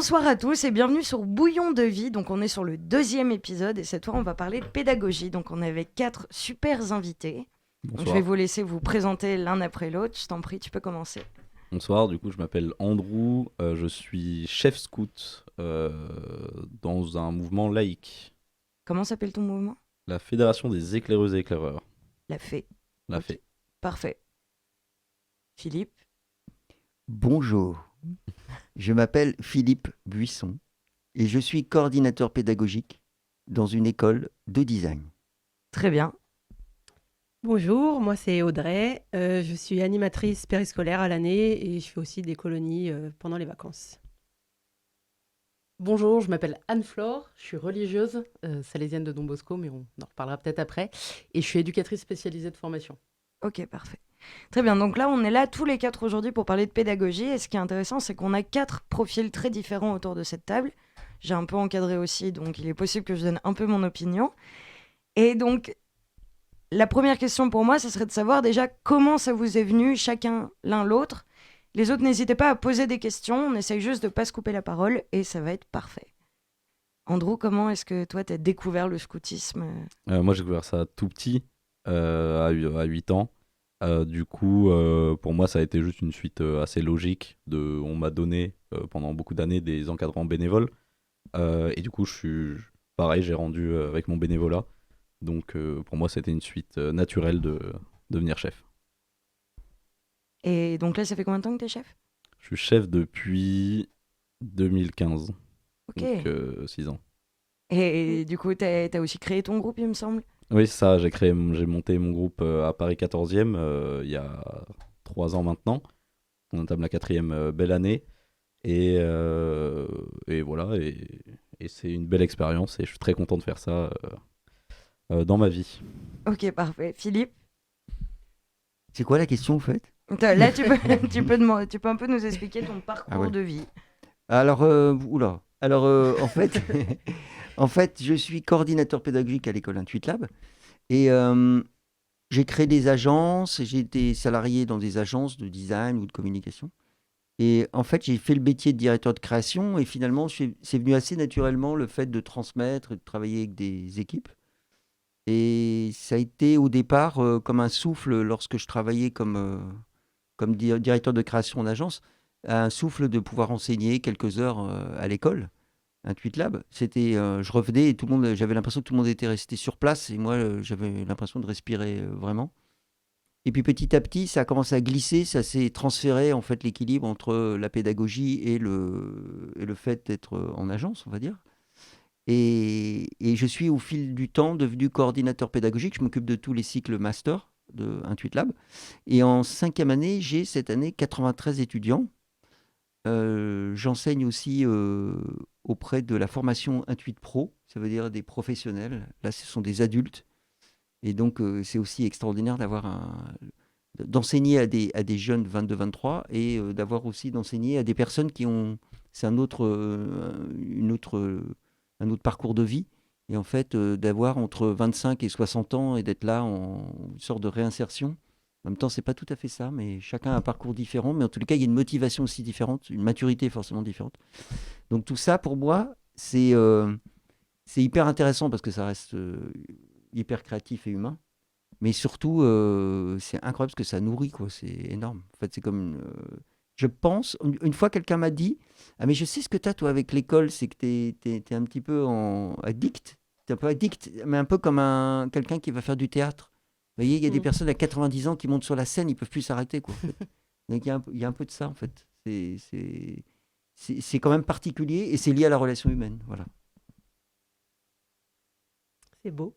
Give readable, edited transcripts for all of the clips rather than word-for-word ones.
Bonsoir à tous et bienvenue sur Bouillon de vie. Donc on est sur le 2e épisode et cette fois on va parler de pédagogie. Donc on est avec 4 super invités. Donc, je vais Bonsoir. vous laisser vous présenter l'un après l'autre. Je t'en prie, tu peux commencer. Bonsoir, du coup je m'appelle Andrew, je suis chef scout dans un mouvement laïque, Comment s'appelle ton mouvement? la Fédération des éclaireuses et éclaireurs, La fée. la Ok, FÉ. parfait. Philippe? Bonjour, je m'appelle Philippe Buisson et je suis coordinateur pédagogique dans une école de design. Très bien. Bonjour, moi c'est Audrey, je suis animatrice périscolaire à l'année et je fais aussi des colonies pendant les vacances. Bonjour, je m'appelle Anne-Flore, je suis religieuse, salésienne de Don Bosco, mais on en reparlera peut-être après. Et je suis éducatrice spécialisée de formation. Ok, parfait. Très bien, donc là on est là tous les 4 aujourd'hui pour parler de pédagogie et ce qui est intéressant c'est qu'on a 4 profils très différents autour de cette table. J'ai un peu encadré aussi, donc il est possible que je donne un peu mon opinion. Et donc la première question pour moi, ce serait de savoir déjà comment ça vous est venu chacun l'un l'autre. Les autres, n'hésitez pas à poser des questions, on essaye juste de ne pas se couper la parole et ça va être parfait. Andrew, comment est-ce que toi t'as découvert le scoutisme? Moi j'ai découvert ça tout petit, à 8 ans. Du coup, pour moi ça a été juste une suite assez logique. On m'a donné pendant beaucoup d'années des encadrants bénévoles. Et du coup, pareil, j'ai rendu avec mon bénévolat. Donc pour moi c'était une suite naturelle de devenir chef. Et donc là, ça fait combien de temps que t'es chef? Je suis chef depuis 2015, Ok. donc 6 ans. Et du coup, t'as aussi créé ton groupe, il me semble? Oui, c'est ça, j'ai monté mon groupe à Paris 14e il y a 3 ans maintenant. On entame la 4e belle année. Et voilà, et c'est une belle expérience et je suis très content de faire ça dans ma vie. Ok, parfait. Philippe, C'est quoi la question en fait? là, tu peux un peu nous expliquer ton parcours Ah ouais. de vie. Alors, en fait, en fait, je suis coordinateur pédagogique à l'école Intuit Lab et j'ai créé des agences, j'ai été salarié dans des agences de design ou de communication. Et en fait, j'ai fait le métier de directeur de création et finalement, c'est venu assez naturellement le fait de transmettre et de travailler avec des équipes. Et ça a été au départ comme un souffle lorsque je travaillais comme directeur de création en agence, un souffle de pouvoir enseigner quelques heures à l'école, Intuit Lab. Je revenais et j'avais l'impression que tout le monde était resté sur place et moi j'avais l'impression de respirer vraiment. Et puis petit à petit, ça a commencé à glisser, ça s'est transféré en fait l'équilibre entre la pédagogie et le fait d'être en agence, on va dire. Et je suis au fil du temps devenu coordinateur pédagogique. Je m'occupe de tous les cycles master de Intuit Lab. Et en 5e année, j'ai cette année 93 étudiants. J'enseigne aussi auprès de la formation Intuit Pro, ça veut dire des professionnels. Là, ce sont des adultes. Et donc, c'est aussi extraordinaire d'enseigner à des jeunes 22-23 et d'avoir aussi d'enseigner à des personnes qui ont... C'est un autre parcours de vie. Et en fait, d'avoir entre 25 et 60 ans et d'être là en une sorte de réinsertion. En même temps, c'est pas tout à fait ça, mais chacun a un parcours différent. Mais en tous les cas, il y a une motivation aussi différente, une maturité forcément différente. Donc tout ça, pour moi, c'est hyper intéressant parce que ça reste hyper créatif et humain. Mais surtout, c'est incroyable ce que ça nourrit, quoi. C'est énorme. En fait, c'est comme je pense, une fois quelqu'un m'a dit, ah mais je sais ce que tu as toi avec l'école, c'est que t'es un petit peu addict. T'es un peu addict, mais un peu comme quelqu'un qui va faire du théâtre. Vous voyez, il y a des personnes à 90 ans qui montent sur la scène, ils peuvent plus s'arrêter, quoi, en fait. Donc il y a un peu de ça, en fait. C'est quand même particulier et c'est lié à la relation humaine, voilà. C'est beau.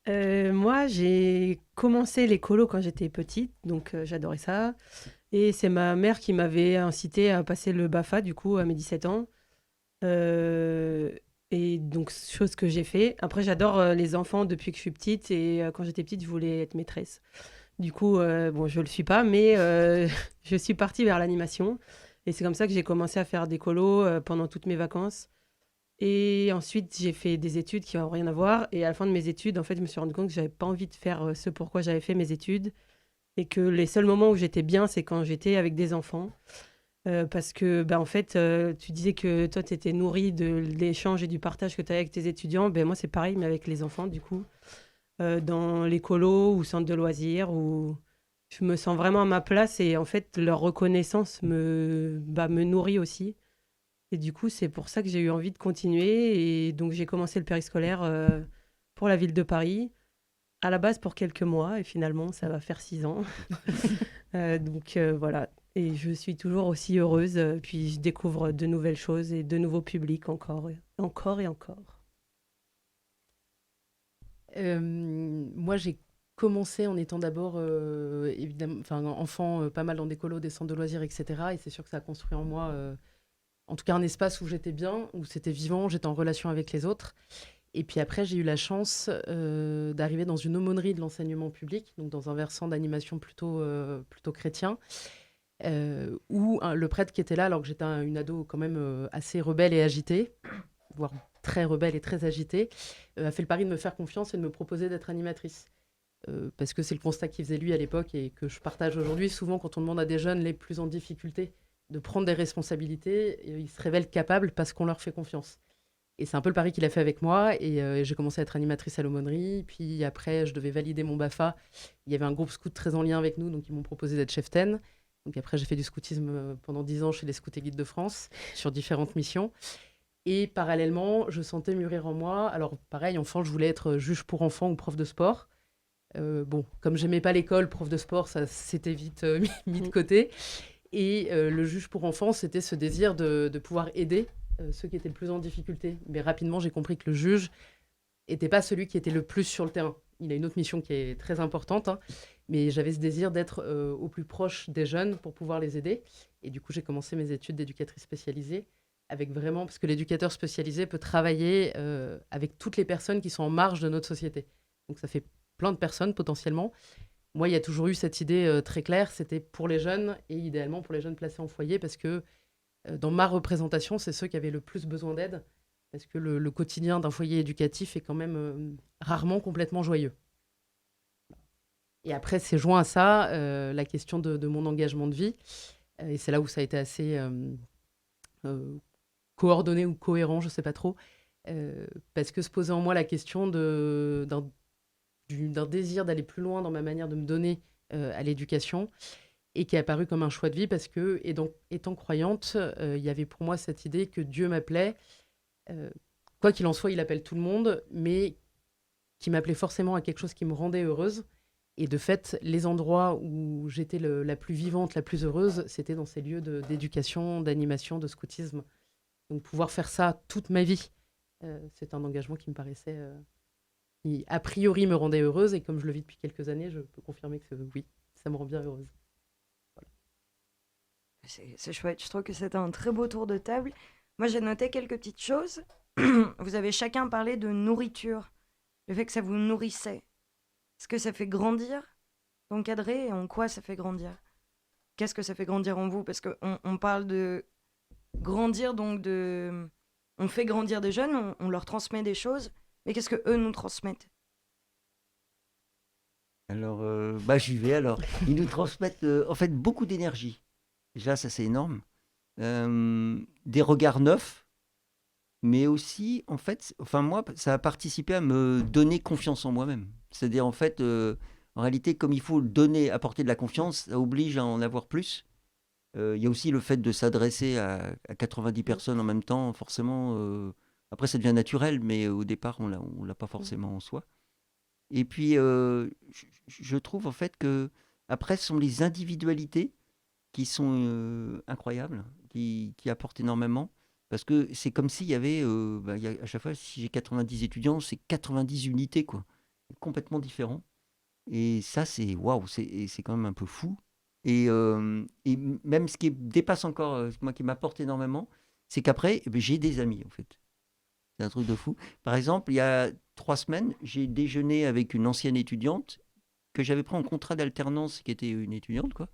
Moi, j'ai commencé les colos quand j'étais petite, donc j'adorais ça. Et c'est ma mère qui m'avait incité à passer le BAFA, du coup, à mes 17 ans. Euh, et donc, chose que j'ai fait. Après, j'adore les enfants depuis que je suis petite. Et quand j'étais petite, je voulais être maîtresse. Du coup, bon, je ne le suis pas, mais je suis partie vers l'animation. Et c'est comme ça que j'ai commencé à faire des colos pendant toutes mes vacances. Et ensuite, j'ai fait des études qui n'ont rien à voir. Et à la fin de mes études, en fait, je me suis rendu compte que je n'avais pas envie de faire ce pourquoi j'avais fait mes études. Et que les seuls moments où j'étais bien, c'est quand j'étais avec des enfants. Parce que, en fait, tu disais que toi, tu étais nourri de l'échange et du partage que tu as avec tes étudiants. Moi, c'est pareil, mais avec les enfants, du coup, dans les colos ou centres de loisirs, où je me sens vraiment à ma place et en fait, leur reconnaissance me nourrit aussi. Et du coup, c'est pour ça que j'ai eu envie de continuer. Et donc, j'ai commencé le périscolaire pour la ville de Paris, à la base pour quelques mois, et finalement, ça va faire 6 ans. Donc, voilà. Et je suis toujours aussi heureuse. Puis, je découvre de nouvelles choses et de nouveaux publics encore, encore et encore. Moi, j'ai commencé en étant d'abord, évidemment, enfin, enfant, pas mal dans des colos, des centres de loisirs, etc. Et c'est sûr que ça a construit en moi, en tout cas, un espace où j'étais bien, où c'était vivant, j'étais en relation avec les autres. Et puis après, j'ai eu la chance d'arriver dans une aumônerie de l'enseignement public, donc dans un versant d'animation plutôt chrétien, où le prêtre qui était là, alors que j'étais une ado quand même assez rebelle et agitée, voire très rebelle et très agitée, a fait le pari de me faire confiance et de me proposer d'être animatrice. Parce que c'est le constat qu'il faisait lui à l'époque et que je partage aujourd'hui. Souvent, quand on demande à des jeunes les plus en difficulté de prendre des responsabilités, ils se révèlent capables parce qu'on leur fait confiance. Et c'est un peu le pari qu'il a fait avec moi. Et j'ai commencé à être animatrice à l'aumônerie. Puis après, je devais valider mon BAFA. Il y avait un groupe scout très en lien avec nous, donc ils m'ont proposé d'être chef-ten. Donc après, j'ai fait du scoutisme pendant 10 ans chez les Scouts et Guides de France, sur différentes missions. Et parallèlement, je sentais mûrir en moi. Alors pareil, enfant, je voulais être juge pour enfants ou prof de sport. Comme j'aimais pas l'école, prof de sport, ça s'était vite mis de côté. Et le juge pour enfants, c'était ce désir de pouvoir aider ceux qui étaient le plus en difficulté. Mais rapidement, j'ai compris que le juge n'était pas celui qui était le plus sur le terrain. Il a une autre mission qui est très importante, hein, mais j'avais ce désir d'être au plus proche des jeunes pour pouvoir les aider. Et du coup, j'ai commencé mes études d'éducatrice spécialisée, avec vraiment, parce que l'éducateur spécialisé peut travailler avec toutes les personnes qui sont en marge de notre société. Donc ça fait plein de personnes potentiellement. Moi, il y a toujours eu cette idée très claire, c'était pour les jeunes et idéalement pour les jeunes placés en foyer parce que dans ma représentation, c'est ceux qui avaient le plus besoin d'aide parce que le quotidien d'un foyer éducatif est quand même rarement complètement joyeux. Et après, c'est joint à ça la question de mon engagement de vie. Et c'est là où ça a été assez coordonné ou cohérent, je ne sais pas trop. Parce que se posait en moi la question d'un désir d'aller plus loin dans ma manière de me donner à l'éducation et qui est apparu comme un choix de vie parce que, et donc, étant croyante, il y avait pour moi cette idée que Dieu m'appelait. Quoi qu'il en soit, il appelle tout le monde, mais qui m'appelait forcément à quelque chose qui me rendait heureuse. Et de fait, les endroits où j'étais la plus vivante, la plus heureuse, c'était dans ces lieux d'éducation, d'animation, de scoutisme. Donc pouvoir faire ça toute ma vie, c'est un engagement qui me paraissait, qui a priori me rendait heureuse. Et comme je le vis depuis quelques années, je peux confirmer que oui, ça me rend bien heureuse. Voilà. C'est chouette, je trouve que c'était un très beau tour de table. Moi, j'ai noté quelques petites choses. Vous avez chacun parlé de nourriture, le fait que ça vous nourrissait. Est-ce que ça fait grandir, encadrer, et en quoi ça fait grandir? Qu'est-ce que ça fait grandir en vous? Parce qu'on parle de grandir, donc de... On fait grandir des jeunes, on leur transmet des choses, mais qu'est-ce que eux nous transmettent? Alors, j'y vais alors. Ils nous transmettent en fait beaucoup d'énergie. Déjà, ça c'est énorme. Des regards neufs, mais aussi, en fait, moi, ça a participé à me donner confiance en moi-même. C'est-à-dire, en fait, en réalité, comme il faut donner, apporter de la confiance, ça oblige à en avoir plus. Il y a aussi le fait de s'adresser à 90 personnes en même temps, forcément. Après, ça devient naturel, mais au départ, on l'a pas forcément en soi. Et puis, je trouve en fait que après, ce sont les individualités qui sont incroyables, qui apportent énormément. Parce que c'est comme s'il y avait, à chaque fois, si j'ai 90 étudiants, c'est 90 unités, quoi. Complètement différents. Et ça, c'est waouh, c'est quand même un peu fou. Et même ce qui dépasse encore, moi, qui m'apporte énormément, c'est qu'après, j'ai des amis, en fait. C'est un truc de fou. Par exemple, il y a 3 semaines, j'ai déjeuné avec une ancienne étudiante que j'avais pris en contrat d'alternance, qui était une étudiante, quoi.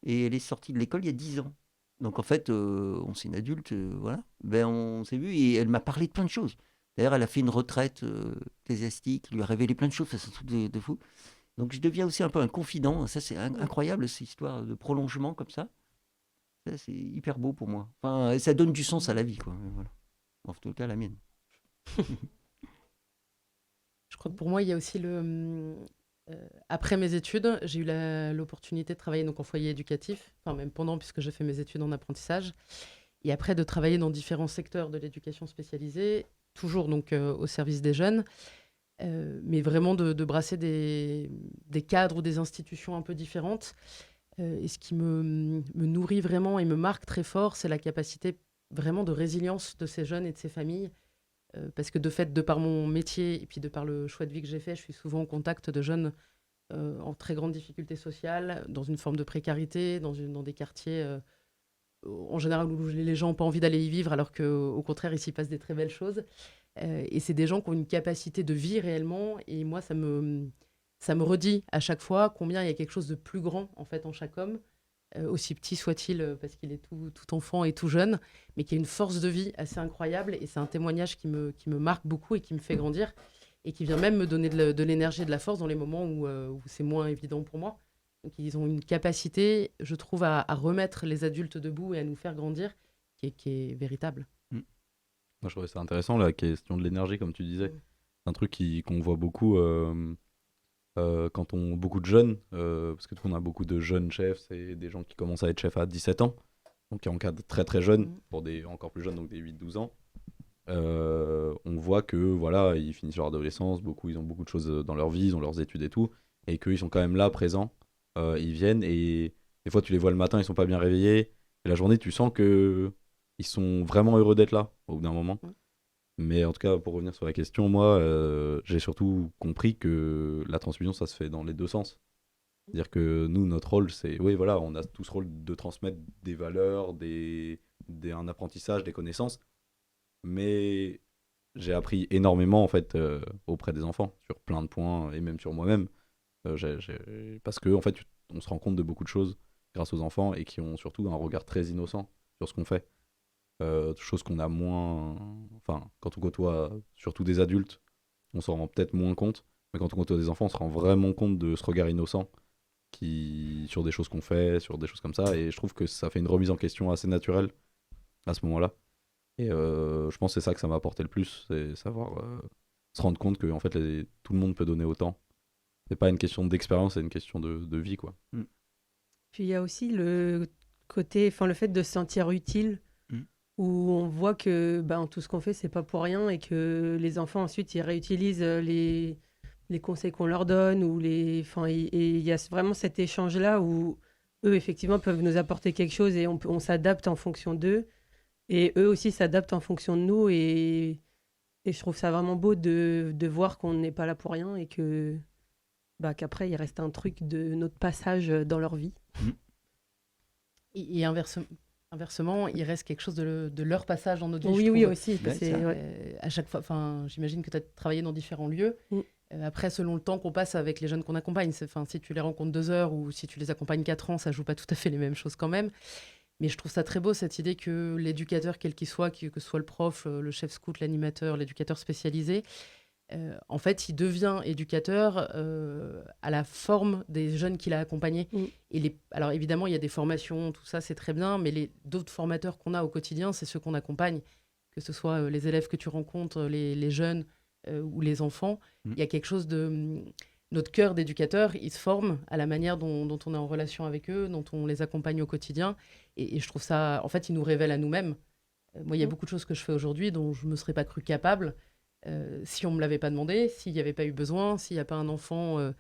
Et elle est sortie de l'école il y a 10 ans. Donc en fait, on c'est une adulte, voilà. Ben, on s'est vu et elle m'a parlé de plein de choses. D'ailleurs, elle a fait une retraite ecclésiastique, lui a révélé plein de choses, ça, c'est un truc de fou. Donc je deviens aussi un peu un confident. Ça, c'est incroyable, cette histoire de prolongement comme ça. Ça, c'est hyper beau pour moi. Enfin, ça donne du sens à la vie, quoi. Voilà. En tout cas, la mienne. Je crois que pour moi, il y a aussi après mes études, j'ai eu l'opportunité de travailler donc en foyer éducatif, enfin même pendant, puisque j'ai fait mes études en apprentissage, et après de travailler dans différents secteurs de l'éducation spécialisée, toujours donc au service des jeunes, mais vraiment de brasser des cadres ou des institutions un peu différentes. Et ce qui me nourrit vraiment et me marque très fort, c'est la capacité vraiment de résilience de ces jeunes et de ces familles. Parce que de fait, de par mon métier et puis de par le choix de vie que j'ai fait, je suis souvent en contact de jeunes en très grande difficulté sociale, dans une forme de précarité, dans des quartiers en général où les gens n'ont pas envie d'aller y vivre, alors qu'au contraire, ici passent des très belles choses. Et c'est des gens qui ont une capacité de vie réellement. Et moi, ça me redit à chaque fois combien il y a quelque chose de plus grand en fait en chaque homme, aussi petit soit-il, parce qu'il est tout enfant et tout jeune, mais qui a une force de vie assez incroyable. Et c'est un témoignage qui me marque beaucoup et qui me fait grandir et qui vient même me donner de l'énergie et de la force dans les moments où c'est moins évident pour moi. Donc ils ont une capacité, je trouve, à remettre les adultes debout et à nous faire grandir, qui est véritable. Moi, je trouvais ça intéressant, la question de l'énergie, comme tu disais. Mm. C'est un truc qu'on voit beaucoup quand beaucoup de jeunes, parce que on a beaucoup de jeunes chefs, c'est des gens qui commencent à être chefs à 17 ans, donc qui encadrent très très jeunes, pour des encore plus jeunes, donc des 8-12 ans. On voit que voilà, ils finissent leur adolescence, ils ont beaucoup de choses dans leur vie, ils ont leurs études et tout, et qu'ils sont quand même là, présents. Ils viennent et des fois tu les vois le matin, ils sont pas bien réveillés, et la journée tu sens que ils sont vraiment heureux d'être là au bout d'un moment. Mais en tout cas, pour revenir sur la question, moi, j'ai surtout compris que la transmission, ça se fait dans les deux sens. C'est-à-dire que nous, notre rôle, c'est, oui, voilà, on a tout ce rôle de transmettre des valeurs, un apprentissage, des connaissances. Mais j'ai appris énormément, en fait, auprès des enfants, sur plein de points, et même sur moi-même. Parce que, en fait, on se rend compte de beaucoup de choses grâce aux enfants et qui ont surtout un regard très innocent sur ce qu'on fait. Chose qu'on a moins. Enfin, quand on côtoie surtout des adultes, on s'en rend peut-être moins compte. Mais quand on côtoie des enfants, on se rend vraiment compte de ce regard innocent sur des choses qu'on fait, sur des choses comme ça. Et je trouve que ça fait une remise en question assez naturelle à ce moment-là. Et je pense que c'est ça que ça m'a apporté le plus, c'est savoir se rendre compte que en fait, tout le monde peut donner autant. C'est pas une question d'expérience, c'est une question de vie, quoi. Puis il y a aussi le côté, enfin le fait de se sentir utile, où on voit que tout ce qu'on fait, c'est pas pour rien et que les enfants ensuite ils réutilisent les conseils qu'on leur donne ou et il y a vraiment cet échange là où eux effectivement peuvent nous apporter quelque chose et on s'adapte en fonction d'eux et eux aussi s'adaptent en fonction de nous et je trouve ça vraiment beau de voir qu'on n'est pas là pour rien et que qu'après il reste un truc de notre passage dans leur vie. Et inversement, il reste quelque chose de leur passage dans notre vie. Oui, je oui, trouve. aussi. À chaque fois, j'imagine que tu as travaillé dans différents lieux. Après, selon le temps qu'on passe avec les jeunes qu'on accompagne, si tu les rencontres 2 heures ou si tu les accompagnes 4 ans, ça joue pas tout à fait les mêmes choses quand même. Mais je trouve ça très beau, cette idée que l'éducateur, quel qu'il soit, que ce soit le prof, le chef scout, l'animateur, l'éducateur spécialisé, en fait, il devient éducateur à la forme des jeunes qu'il a accompagnés. Alors évidemment, il y a des formations, tout ça, c'est très bien, mais d'autres formateurs qu'on a au quotidien, c'est ceux qu'on accompagne, que ce soit les élèves que tu rencontres, les jeunes ou les enfants. Il y a quelque chose de... Notre cœur d'éducateur, il se forme à la manière dont on est en relation avec eux, dont on les accompagne au quotidien. Et je trouve ça... En fait, il nous révèle à nous-mêmes. Moi, il y a beaucoup de choses que je fais aujourd'hui dont je ne me serais pas cru capable. Si on ne me l'avait pas demandé, s'il n'y avait pas eu besoin, s'il n'y a pas un enfant...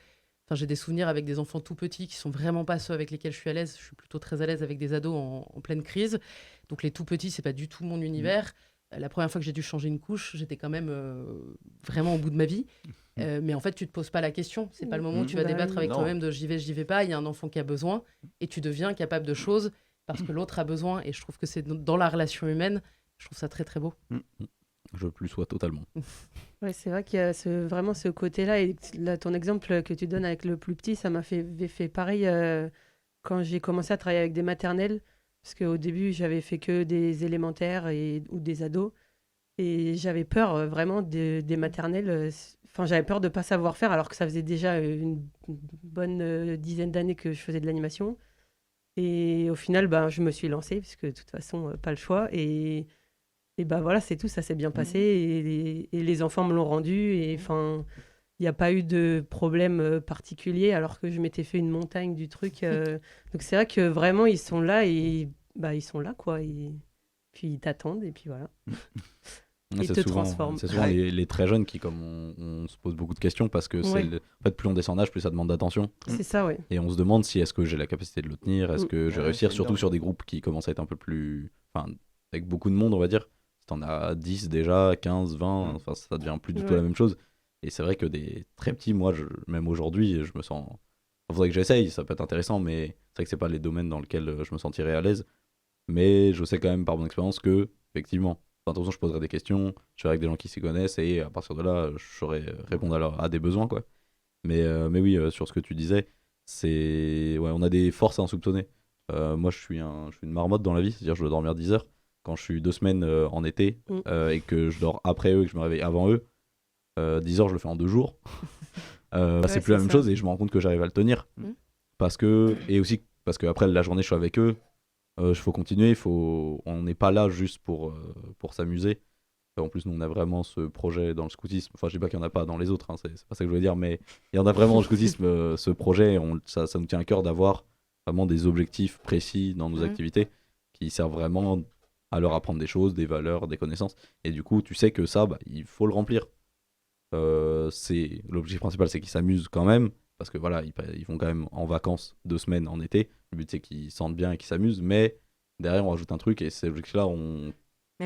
j'ai des souvenirs avec des enfants tout petits qui ne sont vraiment pas ceux avec lesquels je suis à l'aise. Je suis plutôt très à l'aise avec des ados en pleine crise. Donc les tout petits, ce n'est pas du tout mon univers. La première fois que j'ai dû changer une couche, j'étais quand même vraiment au bout de ma vie. Mais en fait, tu ne te poses pas la question. Ce n'est pas le moment où tu vas débattre avec toi-même de j'y vais pas. Il y a un enfant qui a besoin et tu deviens capable de choses parce que l'autre a besoin. Et je trouve que c'est dans la relation humaine, je trouve ça très très beau. Je plus sois totalement. Ouais, c'est vrai qu'il y a vraiment ce côté-là. Et là, ton exemple que tu donnes avec le plus petit, ça m'a fait pareil quand j'ai commencé à travailler avec des maternelles. Parce qu'au début, j'avais fait que des élémentaires ou des ados. Et j'avais peur vraiment des maternelles. J'avais peur de ne pas savoir faire alors que ça faisait déjà une bonne dizaine d'années que je faisais de l'animation. Et au final, ben, je me suis lancée, puisque de toute façon, pas le choix. Et bah voilà, c'est tout, ça s'est bien passé. Et les enfants me l'ont rendu. Et enfin, il n'y a pas eu de problème particulier, alors que je m'étais fait une montagne du truc. Donc c'est vrai que vraiment, ils sont là et bah, ils sont là, quoi. Et puis ils t'attendent, et puis voilà. Ouais, Ils te transforment. c'est souvent Ouais. les très jeunes qui, comme on se pose beaucoup de questions, parce que Ouais. en fait, plus on descend en âge, plus ça demande d'attention. C'est ça, ouais. Et on se demande si est-ce que j'ai la capacité de le tenir, est-ce Mm. que je vais Ouais, réussir, c'est surtout énorme. sur des groupes qui commencent à être un peu plus. Enfin, avec beaucoup de monde, on va dire. Si t'en as 10 déjà, 15, 20, enfin, ça devient plus du tout Ouais. la même chose. Et c'est vrai que des très petits, moi, même aujourd'hui, je me sens. Il faudrait que j'essaye, ça peut être intéressant, mais c'est vrai que c'est pas les domaines dans lesquels je me sentirais à l'aise. Mais je sais quand même par mon expérience que, effectivement, enfin, de toute façon, je poserai des questions, je serai avec des gens qui s'y connaissent, et à partir de là, je saurai répondre à des besoins, quoi. Mais oui, sur ce que tu disais, ouais, on a des forces à en soupçonner. Moi, je suis une marmotte dans la vie, c'est-à-dire je dois dormir 10 heures. Quand je suis 2 semaines en été Mm. et que je dors après eux et que je me réveille avant eux, 10 heures, je le fais en 2 jours. C'est plus la c'est même ça. chose et je me rends compte que j'arrive à le tenir. Mm. Et aussi parce qu'après la journée, je suis avec eux. Il faut continuer, on n'est pas là juste pour s'amuser. En plus, nous, on a vraiment ce projet dans le scoutisme. Enfin, je dis pas qu'il n'y en a pas dans les autres, hein, c'est pas ça que je veux dire, mais il y en a vraiment dans le scoutisme, ce projet. Ça nous tient à cœur d'avoir vraiment des objectifs précis dans nos Mhm. activités qui servent vraiment à leur apprendre des choses, des valeurs, des connaissances. Et du coup, tu sais que ça, bah, il faut le remplir. L'objectif principal, c'est qu'ils s'amusent quand même, parce que voilà, ils vont quand même en vacances 2 semaines en été. Le but, c'est qu'ils se sentent bien et qu'ils s'amusent, mais derrière, on rajoute un truc et ces objectifs-là, Mais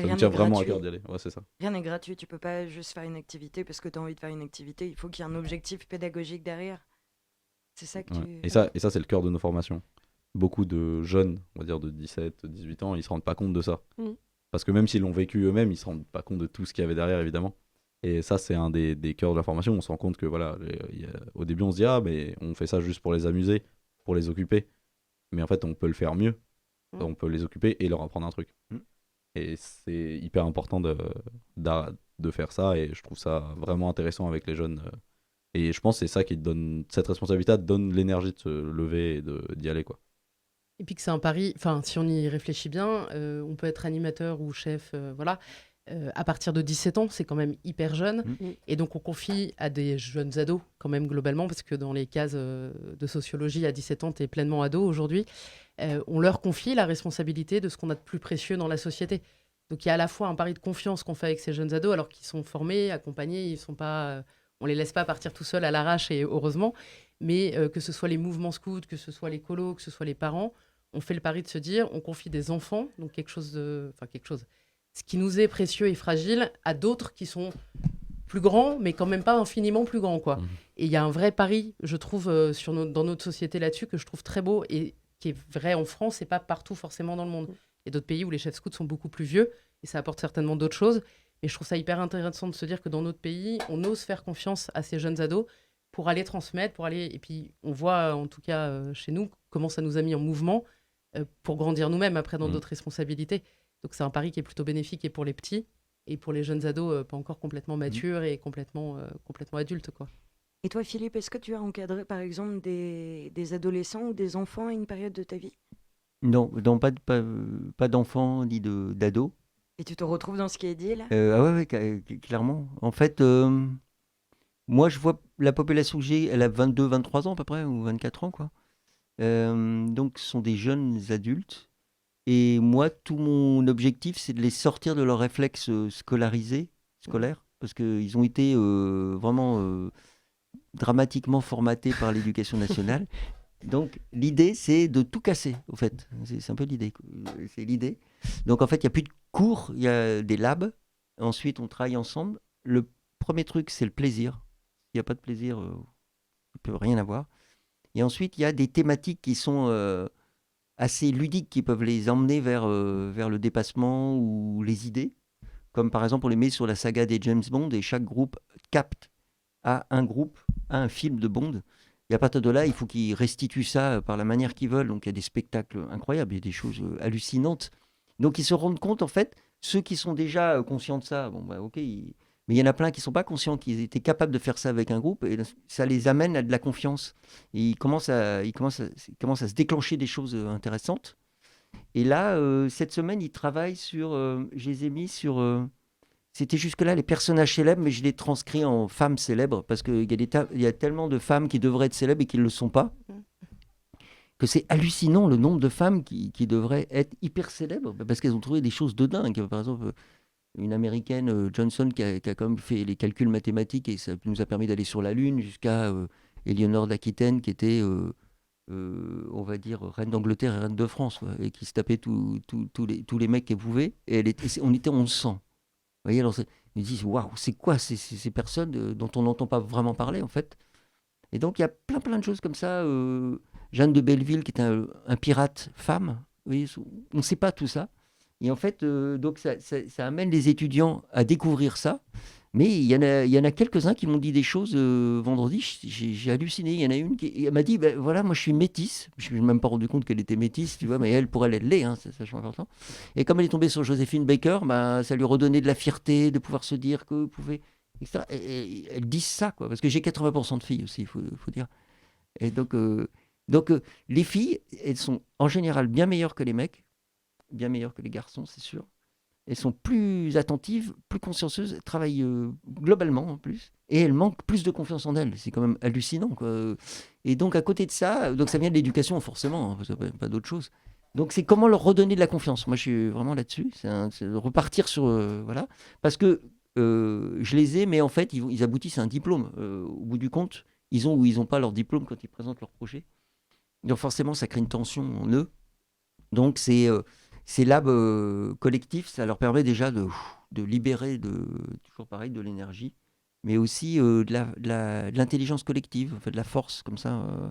ça nous rien tient n'est vraiment à gratuit. cœur d'y aller. Ouais, c'est ça. Rien n'est gratuit. Tu peux pas juste faire une activité parce que tu as envie de faire une activité. Il faut qu'il y ait un objectif pédagogique derrière. C'est ça que Ouais. tu. Et ça, c'est le cœur de nos formations. Beaucoup de jeunes, on va dire de 17, 18 ans, ils se rendent pas compte de ça. Mm. Parce que même s'ils l'ont vécu eux-mêmes, ils se rendent pas compte de tout ce qu'il y avait derrière, évidemment. Et ça, c'est un des cœurs de la formation. On se rend compte que, voilà, au début, on se dit, ah, mais on fait ça juste pour les amuser, pour les occuper. Mais en fait, on peut le faire mieux. On peut les occuper et leur apprendre un truc. Mm. Et c'est hyper important de faire ça. Et je trouve ça vraiment intéressant avec les jeunes. Et je pense que c'est ça qui te donne cette responsabilité, te donne l'énergie de se lever et d'y aller, quoi. Et puis que c'est un pari, enfin, si on y réfléchit bien, on peut être animateur ou chef, voilà. À partir de 17 ans, c'est quand même hyper jeune. Mm. Et donc, on confie à des jeunes ados, quand même, globalement, parce que dans les cases de sociologie, à 17 ans, tu es pleinement ado aujourd'hui. On leur confie la responsabilité de ce qu'on a de plus précieux dans la société. Donc, il y a à la fois un pari de confiance qu'on fait avec ces jeunes ados, alors qu'ils sont formés, accompagnés, ils sont pas, on les laisse pas partir tout seuls à l'arrache, et heureusement. Mais que ce soit les mouvements scouts, que ce soit les colos, que ce soit les parents, on fait le pari de se dire, on confie des enfants, donc ce qui nous est précieux et fragile, à d'autres qui sont plus grands, mais quand même pas infiniment plus grands, quoi. Mhm. Et il y a un vrai pari, je trouve, dans notre société là-dessus, que je trouve très beau et qui est vrai en France et pas partout forcément dans le monde. Il y a d'autres pays où les chefs scouts sont beaucoup plus vieux et ça apporte certainement d'autres choses. Mais je trouve ça hyper intéressant de se dire que dans notre pays, on ose faire confiance à ces jeunes ados pour aller transmettre, et puis on voit en tout cas chez nous comment ça nous a mis en mouvement pour grandir nous-mêmes après dans Mhm. d'autres responsabilités. Donc c'est un pari qui est plutôt bénéfique et pour les petits et pour les jeunes ados pas encore complètement matures et complètement adultes, quoi. Et toi, Philippe, est-ce que tu as encadré par exemple des adolescents ou des enfants à une période de ta vie? Non, pas d'enfants ni d'ados. Et tu te retrouves dans ce qui est dit là? Ah ouais, clairement. En fait, moi, je vois la population que j'ai, elle a 22, 23 ans à peu près, ou 24 ans, quoi. Donc, ce sont des jeunes adultes. Et moi, tout mon objectif, c'est de les sortir de leurs réflexes scolaires, parce qu'ils ont été vraiment dramatiquement formatés par l'éducation nationale. Donc, l'idée, c'est de tout casser, au fait. C'est un peu l'idée. C'est l'idée. Donc, en fait, il n'y a plus de cours, il y a des labs. Ensuite, on travaille ensemble. Le premier truc, c'est le plaisir. S'il n'y a pas de plaisir, il ne peut rien avoir. Et ensuite, il y a des thématiques qui sont assez ludiques, qui peuvent les emmener vers le dépassement ou les idées. Comme par exemple, on les met sur la saga des James Bond et chaque groupe capte à un film de Bond. Et à partir de là, il faut qu'ils restituent ça par la manière qu'ils veulent. Donc il y a des spectacles incroyables, il y a des choses hallucinantes. Donc ils se rendent compte, en fait, ceux qui sont déjà conscients de ça, bon, bah, ok, Mais il y en a plein qui ne sont pas conscients qu'ils étaient capables de faire ça avec un groupe, et ça les amène à de la confiance. Et ils commencent à se déclencher des choses intéressantes. Et là, cette semaine, ils travaillent sur... je les ai mis sur... c'était jusque-là les personnages célèbres, mais je les transcris en femmes célèbres, parce qu'il y a tellement de femmes qui devraient être célèbres et qui ne le sont pas, que c'est hallucinant le nombre de femmes qui devraient être hyper célèbres, parce qu'elles ont trouvé des choses de dingue. Par exemple, une américaine, Johnson, qui a quand même fait les calculs mathématiques, et ça nous a permis d'aller sur la Lune, jusqu'à Éléonore d'Aquitaine, qui était, on va dire, reine d'Angleterre et reine de France, quoi, et qui se tapait tous les mecs qu'elle pouvait, et on était 1100. Vous voyez, alors ils disent, waouh, c'est quoi ces personnes dont on n'entend pas vraiment parler, en fait. Et donc, il y a plein de choses comme ça. Jeanne de Belleville, qui est un pirate femme, vous voyez, on ne sait pas tout ça. Et en fait, donc ça amène les étudiants à découvrir ça. Mais il y en a quelques-uns qui m'ont dit des choses vendredi. J'ai halluciné. Il y en a une qui m'a dit, ben, voilà, moi je suis métisse. Je ne me suis même pas rendu compte qu'elle était métisse, tu vois, mais pour elle l'est, hein, c'est vachement important. Et comme elle est tombée sur Joséphine Baker, ben, ça lui redonnait de la fierté de pouvoir se dire que vous pouvez... etc. Et elles disent ça, quoi, parce que j'ai 80% de filles aussi, il faut dire. Et donc, les filles, elles sont en général bien meilleures que les mecs, bien meilleures que les garçons, c'est sûr. Elles sont plus attentives, plus consciencieuses, elles travaillent globalement en plus, et elles manquent plus de confiance en elles. C'est quand même hallucinant, quoi. Et donc, à côté de ça, donc ça vient de l'éducation, forcément, hein, pas d'autre chose. Donc, c'est comment leur redonner de la confiance. Moi, je suis vraiment là-dessus. C'est repartir sur... voilà. Parce que je les ai, mais en fait, ils aboutissent à un diplôme. Au bout du compte, ils ont ou ils n'ont pas leur diplôme quand ils présentent leur projet. Donc, forcément, ça crée une tension en eux. Donc, ces labs collectifs, ça leur permet déjà de libérer, toujours pareil, de l'énergie, mais aussi de l'intelligence collective, en fait, de la force, comme ça.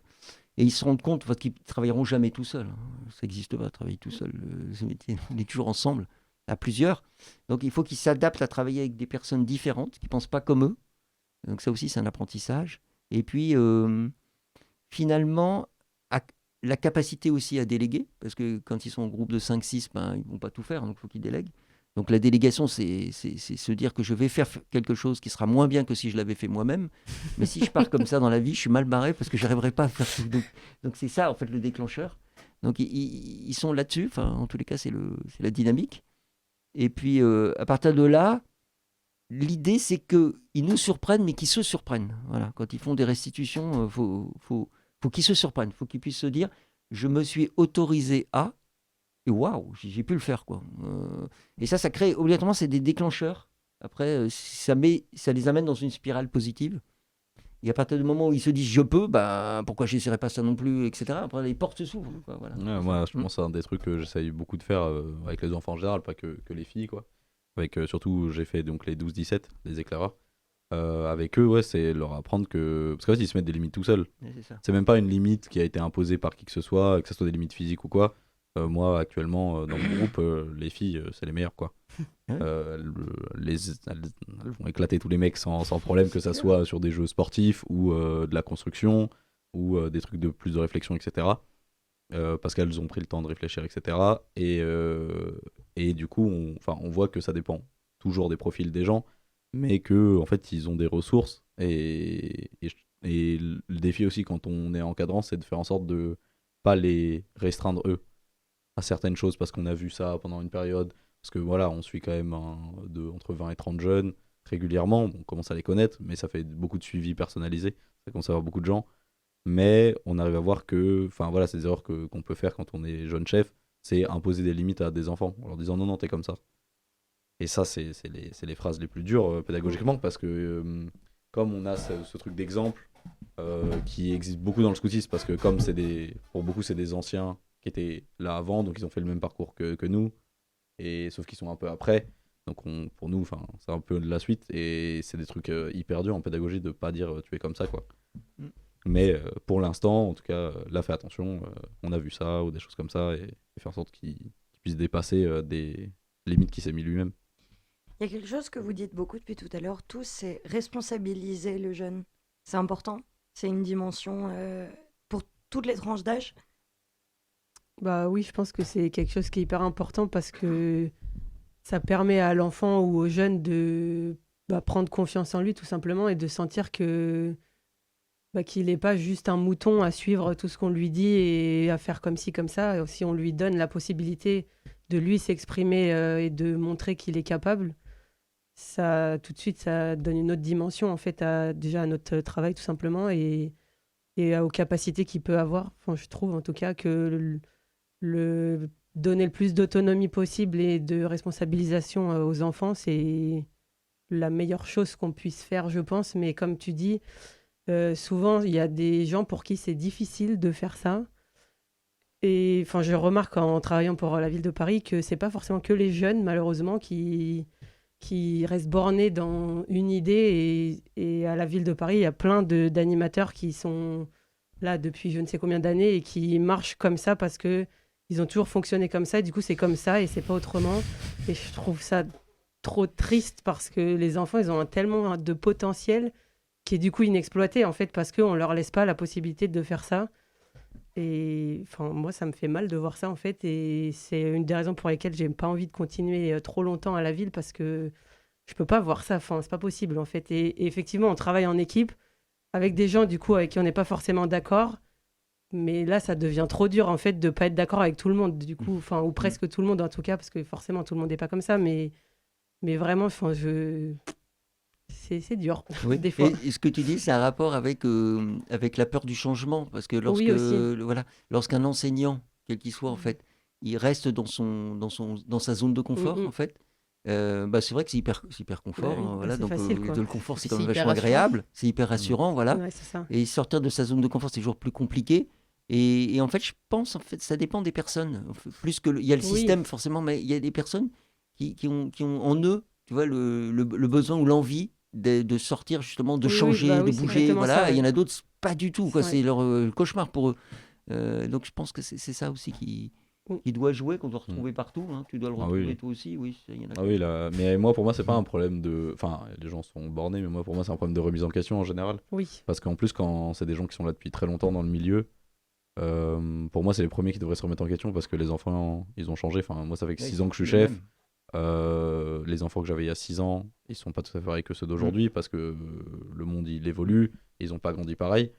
Et ils se rendent compte qu'ils ne travailleront jamais tout seuls, hein. Ça n'existe pas, travailler tout seul. Ce métier, on est toujours ensemble, à plusieurs. Donc il faut qu'ils s'adaptent à travailler avec des personnes différentes, qui ne pensent pas comme eux. Donc ça aussi, c'est un apprentissage. Et puis, finalement, la capacité aussi à déléguer, parce que quand ils sont en groupe de 5-6, ben, ils ne vont pas tout faire, donc il faut qu'ils délèguent. Donc la délégation, c'est se dire que je vais faire quelque chose qui sera moins bien que si je l'avais fait moi-même. Mais si je pars comme ça dans la vie, je suis mal barré parce que je n'arriverai pas à faire tout. Donc c'est ça, en fait, le déclencheur. Donc ils sont là-dessus, enfin, en tous les cas, c'est la dynamique. Et puis, à partir de là, l'idée, c'est qu'ils nous surprennent, mais qu'ils se surprennent. Voilà. Quand ils font des restitutions, faut qu'ils se surprennent. Faut qu'ils puissent se dire, je me suis autorisé à... Et waouh, j'ai pu le faire, quoi. Et ça crée, obligatoirement, c'est des déclencheurs. Après, ça les amène dans une spirale positive. Et à partir du moment où ils se disent je peux, bah, pourquoi je n'essaierai pas ça non plus, etc. Après, les portes s'ouvrent, quoi, voilà. Ouais, moi, je pense que c'est un des trucs que j'essaye beaucoup de faire avec les enfants en général, pas que les filles, quoi. Avec, surtout, j'ai fait donc les 12-17, les éclaireurs. Avec eux, ouais, c'est leur apprendre que... Parce qu'en fait, ils se mettent des limites tout seuls. Ouais, c'est ça. C'est même pas une limite qui a été imposée par qui que ce soit des limites physiques ou quoi. Moi, actuellement, dans mon groupe, les filles, c'est les meilleures, quoi. Ouais. Elles vont éclater tous les mecs sans problème, que ça soit sur des jeux sportifs ou de la construction ou des trucs de plus de réflexion, etc. Parce qu'elles ont pris le temps de réfléchir, etc. Et du coup, on voit que ça dépend toujours des profils des gens, mais que en fait, ils ont des ressources. Et le défi aussi, quand on est encadrant, c'est de faire en sorte de pas les restreindre eux à certaines choses, parce qu'on a vu ça pendant une période. Parce que voilà, on suit quand même entre 20 et 30 jeunes régulièrement. On commence à les connaître, mais ça fait beaucoup de suivi personnalisé. Ça commence à avoir beaucoup de gens. Mais on arrive à voir que, enfin voilà, c'est des erreurs qu'on peut faire quand on est jeune chef, c'est imposer des limites à des enfants en leur disant non, non, t'es comme ça. Et ça, c'est les phrases les plus dures pédagogiquement, parce que comme on a ce truc d'exemple qui existe beaucoup dans le scoutisme, parce que comme pour beaucoup, c'est des anciens qui étaient là avant, donc ils ont fait le même parcours que nous, et sauf qu'ils sont un peu après. Donc pour nous, c'est un peu de la suite, et c'est des trucs hyper durs en pédagogie de pas dire tu es comme ça, quoi. Mais pour l'instant, en tout cas, là, fais attention, on a vu ça, ou des choses comme ça, et faire en sorte qu'il puisse dépasser des limites qu'il s'est mis lui-même. Il y a quelque chose que vous dites beaucoup depuis tout à l'heure, tous, c'est responsabiliser le jeune. C'est important, c'est une dimension pour toutes les tranches d'âge. Bah oui, je pense que c'est quelque chose qui est hyper important parce que ça permet à l'enfant ou au jeune de prendre confiance en lui tout simplement et de sentir qu'il n'est pas juste un mouton à suivre tout ce qu'on lui dit et à faire comme ci, comme ça. Si on lui donne la possibilité de lui s'exprimer et de montrer qu'il est capable, ça, tout de suite, ça donne une autre dimension en fait déjà à notre travail tout simplement et aux capacités qu'il peut avoir. Enfin, je trouve en tout cas que donner le plus d'autonomie possible et de responsabilisation aux enfants, c'est la meilleure chose qu'on puisse faire, je pense. Mais comme tu dis, souvent, il y a des gens pour qui c'est difficile de faire ça. Et enfin, je remarque en travaillant pour la ville de Paris que c'est pas forcément que les jeunes, malheureusement, qui restent bornés dans une idée. Et à la ville de Paris, il y a plein d'animateurs qui sont là depuis je ne sais combien d'années et qui marchent comme ça parce que ils ont toujours fonctionné comme ça. Et du coup, c'est comme ça et c'est pas autrement. Et je trouve ça trop triste parce que les enfants, ils ont tellement de potentiel qui est du coup inexploité en fait parce qu'on leur laisse pas la possibilité de faire ça. Et enfin, moi, ça me fait mal de voir ça en fait. Et c'est une des raisons pour lesquelles j'ai pas envie de continuer trop longtemps à la ville parce que je peux pas voir ça. Enfin, c'est pas possible en fait. Et effectivement, on travaille en équipe avec des gens du coup avec qui on n'est pas forcément d'accord. Mais là, ça devient trop dur en fait de pas être d'accord avec tout le monde du coup, enfin ou presque tout le monde en tout cas parce que forcément tout le monde n'est pas comme ça. Mais vraiment, enfin, c'est dur Oui. des fois. Et ce que tu dis, c'est un rapport avec la peur du changement. Parce que Oui aussi. voilà, lorsqu'un enseignant, quel qu'il soit, en fait, il reste dans sa zone de confort, en fait, c'est vrai que c'est hyper confort. Oui, voilà, c'est donc, facile quoi. le confort, c'est quand C'est même hyper vachement rassurant. agréable. C'est hyper rassurant, voilà. Ouais, c'est ça. Et sortir de sa zone de confort, c'est toujours plus compliqué. Et en fait, je pense, en fait, ça dépend des personnes. Plus que il y a le Oui. système, forcément, mais il y a des personnes qui ont en eux, tu vois, le besoin ou l'envie de sortir, justement, de Oui, changer, de c'est bouger. exactement Voilà. ça. Et il y en Ouais. a d'autres, pas du tout, quoi. Ouais. C'est leur cauchemar pour eux. Donc, je pense que c'est ça aussi qui doit jouer, qu'on doit retrouver partout. Hein. Tu dois le Ah retrouver oui. toi aussi, oui. Il y en a Ah oui, là, mais moi, pour moi, c'est pas un problème de. Enfin, les gens sont bornés, mais moi, pour moi, c'est un problème de remise en question en général. Oui. Parce qu'en plus, quand c'est des gens qui sont là depuis très longtemps dans le milieu, pour moi, c'est les premiers qui devraient se remettre en question parce que les enfants, ils ont changé. Enfin, moi, ça fait que 6 ans que je suis chef. Les enfants que j'avais il y a 6 ans, ils sont pas tout à fait pareils que ceux d'aujourd'hui parce que le monde, il évolue. Ils ont pas grandi pareil.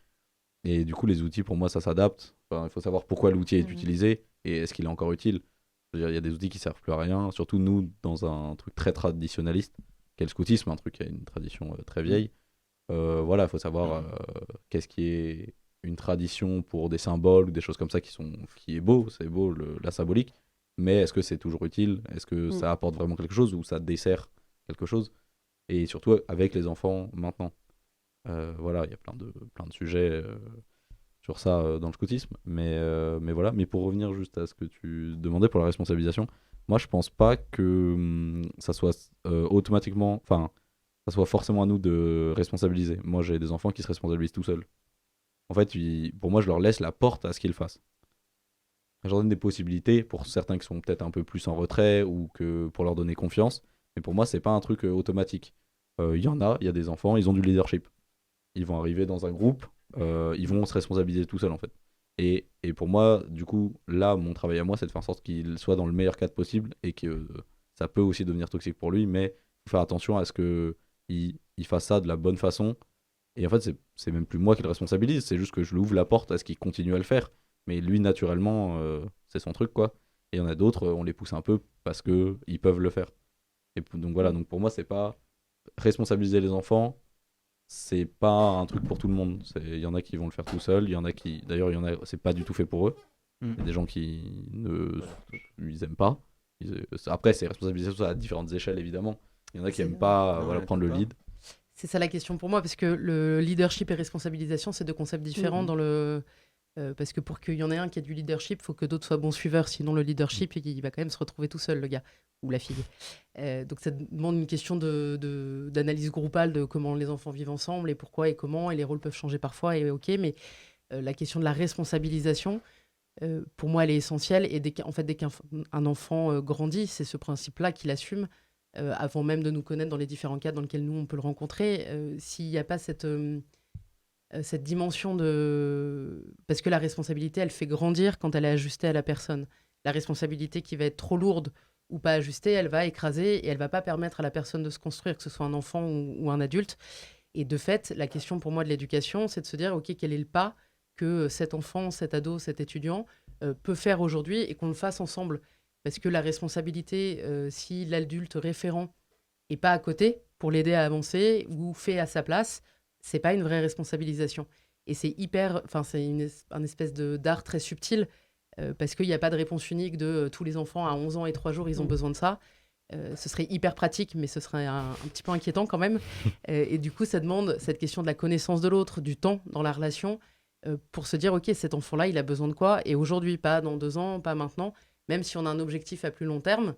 Et du coup, les outils, pour moi, ça s'adapte. Enfin, il faut savoir pourquoi l'outil est utilisé et est-ce qu'il est encore utile. Je veux dire, il y a des outils qui servent plus à rien, surtout nous, dans un truc très traditionnaliste, qu'est le scoutisme, un truc qui a une tradition très vieille. Voilà, il faut savoir qu'est-ce qui est une tradition pour des symboles ou des choses comme ça qui est beau, c'est beau la symbolique, mais est-ce que c'est toujours utile? Est-ce que ça apporte vraiment quelque chose ou ça dessert quelque chose? Et surtout avec les enfants maintenant. Voilà, il y a plein de sujets sur ça dans le scoutisme, mais voilà. Mais pour revenir juste à ce que tu demandais pour la responsabilisation, moi je pense pas que ça soit automatiquement, enfin, ça soit forcément à nous de responsabiliser. Moi j'ai des enfants qui se responsabilisent tout seuls. En fait, pour moi je leur laisse la porte à ce qu'ils fassent. Je leur donne des possibilités pour certains qui sont peut-être un peu plus en retrait ou que pour leur donner confiance, mais pour moi c'est pas un truc automatique. Il y a des enfants, ils ont du leadership. Ils vont arriver dans un groupe, ils vont se responsabiliser tout seuls en fait. Et pour moi, du coup, là, mon travail à moi, c'est de faire en sorte qu'il soit dans le meilleur cadre possible et que ça peut aussi devenir toxique pour lui, mais il faut faire attention à ce qu'il fasse ça de la bonne façon. Et en fait, c'est même plus moi qui le responsabilise, c'est juste que je lui ouvre la porte à ce qu'il continue à le faire. Mais lui, naturellement, c'est son truc, quoi. Et il y en a d'autres, on les pousse un peu parce qu'ils peuvent le faire. Et donc voilà, donc pour moi, c'est pas responsabiliser les enfants, c'est pas un truc pour tout le monde. Il y en a qui vont le faire tout seul, il y en a qui. D'ailleurs, c'est pas du tout fait pour eux. Il y a des gens qui ils aiment pas. Après, c'est responsabilisation à différentes échelles, évidemment. Il y en a qui aiment pas prendre le lead. C'est ça la question pour moi, parce que le leadership et responsabilisation, c'est deux concepts différents dans le. Parce que pour qu'il y en ait un qui ait du leadership, il faut que d'autres soient bons suiveurs. Sinon, le leadership, il va quand même se retrouver tout seul, le gars ou la fille. Donc, ça demande une question d'analyse groupale de comment les enfants vivent ensemble et pourquoi et comment. Et les rôles peuvent changer parfois, et ok. Mais la question de la responsabilisation, pour moi, elle est essentielle. Et dès qu'un enfant grandit, c'est ce principe-là qu'il assume avant même de nous connaître dans les différents cas dans lesquels nous, on peut le rencontrer. S'il n'y a pas cette dimension de... Parce que la responsabilité, elle fait grandir quand elle est ajustée à la personne. La responsabilité qui va être trop lourde ou pas ajustée, elle va écraser et elle va pas permettre à la personne de se construire, que ce soit un enfant ou un adulte. Et de fait, la question pour moi de l'éducation, c'est de se dire, OK, quel est le pas que cet enfant, cet ado, cet étudiant peut faire aujourd'hui et qu'on le fasse ensemble. Parce que la responsabilité, si l'adulte référent est pas à côté pour l'aider à avancer ou fait à sa place, c'est pas une vraie responsabilisation. Et c'est hyper, enfin c'est un espèce d'art très subtil parce qu'il n'y a pas de réponse unique de tous les enfants à 11 ans et 3 jours, ils ont besoin de ça. Ce serait hyper pratique, mais ce serait un petit peu inquiétant quand même. Et du coup, ça demande cette question de la connaissance de l'autre, du temps dans la relation, pour se dire, OK, cet enfant-là, il a besoin de quoi? Et aujourd'hui, pas dans 2 ans, pas maintenant, même si on a un objectif à plus long terme,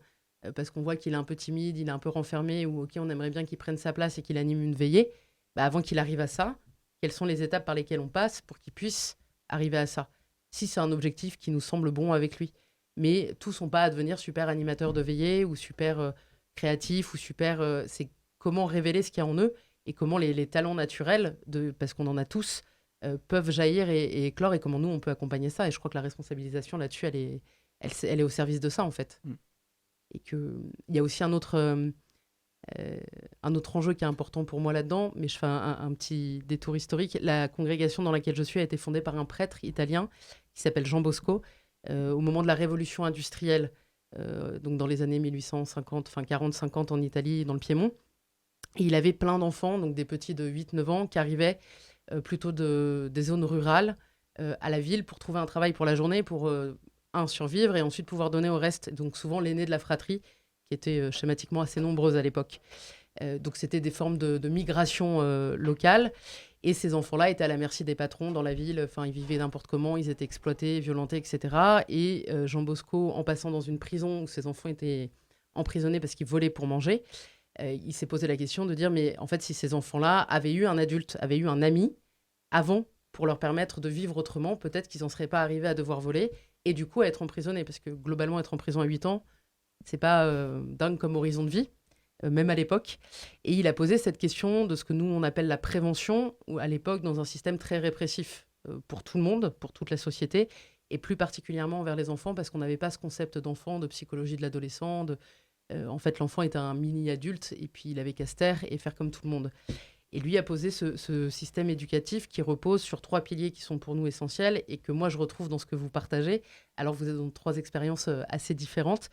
parce qu'on voit qu'il est un peu timide, il est un peu renfermé, ou OK, on aimerait bien qu'il prenne sa place et qu'il anime une veillée. Bah, avant qu'il arrive à ça, quelles sont les étapes par lesquelles on passe pour qu'il puisse arriver à ça? Si c'est un objectif qui nous semble bon avec lui. Mais tous sont pas à devenir super animateurs de veillée ou super créatifs ou super. C'est comment révéler ce qu'il y a en eux et comment les talents naturels, parce qu'on en a tous, peuvent jaillir et éclore et comment nous on peut accompagner ça. Et je crois que la responsabilisation là-dessus, elle est au service de ça en fait. Et qu'il y a aussi un autre enjeu qui est important pour moi là-dedans, mais je fais un petit détour historique. La congrégation dans laquelle je suis a été fondée par un prêtre italien qui s'appelle Jean Bosco au moment de la révolution industrielle, donc dans les années 1850, enfin 40-50 en Italie, dans le Piémont. Et il avait plein d'enfants, donc des petits de 8-9 ans, qui arrivaient plutôt des zones rurales à la ville pour trouver un travail pour la journée, pour survivre et ensuite pouvoir donner au reste. Donc souvent l'aîné de la fratrie, qui était schématiquement assez nombreuse à l'époque. Donc c'était des formes de migration locale. Et ces enfants-là étaient à la merci des patrons dans la ville. Enfin, ils vivaient n'importe comment, ils étaient exploités, violentés, etc. Et Jean Bosco, en passant dans une prison où ces enfants étaient emprisonnés parce qu'ils volaient pour manger, il s'est posé la question de dire, mais en fait, si ces enfants-là avaient eu un adulte, avaient eu un ami avant pour leur permettre de vivre autrement, peut-être qu'ils n'en seraient pas arrivés à devoir voler et du coup à être emprisonnés. Parce que globalement, être en prison à 8 ans, c'est pas dingue comme horizon de vie, même à l'époque. Et il a posé cette question de ce que nous, on appelle la prévention, ou à l'époque, dans un système très répressif pour tout le monde, pour toute la société, et plus particulièrement envers les enfants, parce qu'on n'avait pas ce concept d'enfant, de psychologie de l'adolescent. En fait, l'enfant était un mini-adulte, et puis il avait qu'à se taire et faire comme tout le monde. Et lui a posé ce système éducatif qui repose sur 3 piliers qui sont pour nous essentiels, et que moi, je retrouve dans ce que vous partagez. Alors, vous êtes dans 3 expériences assez différentes.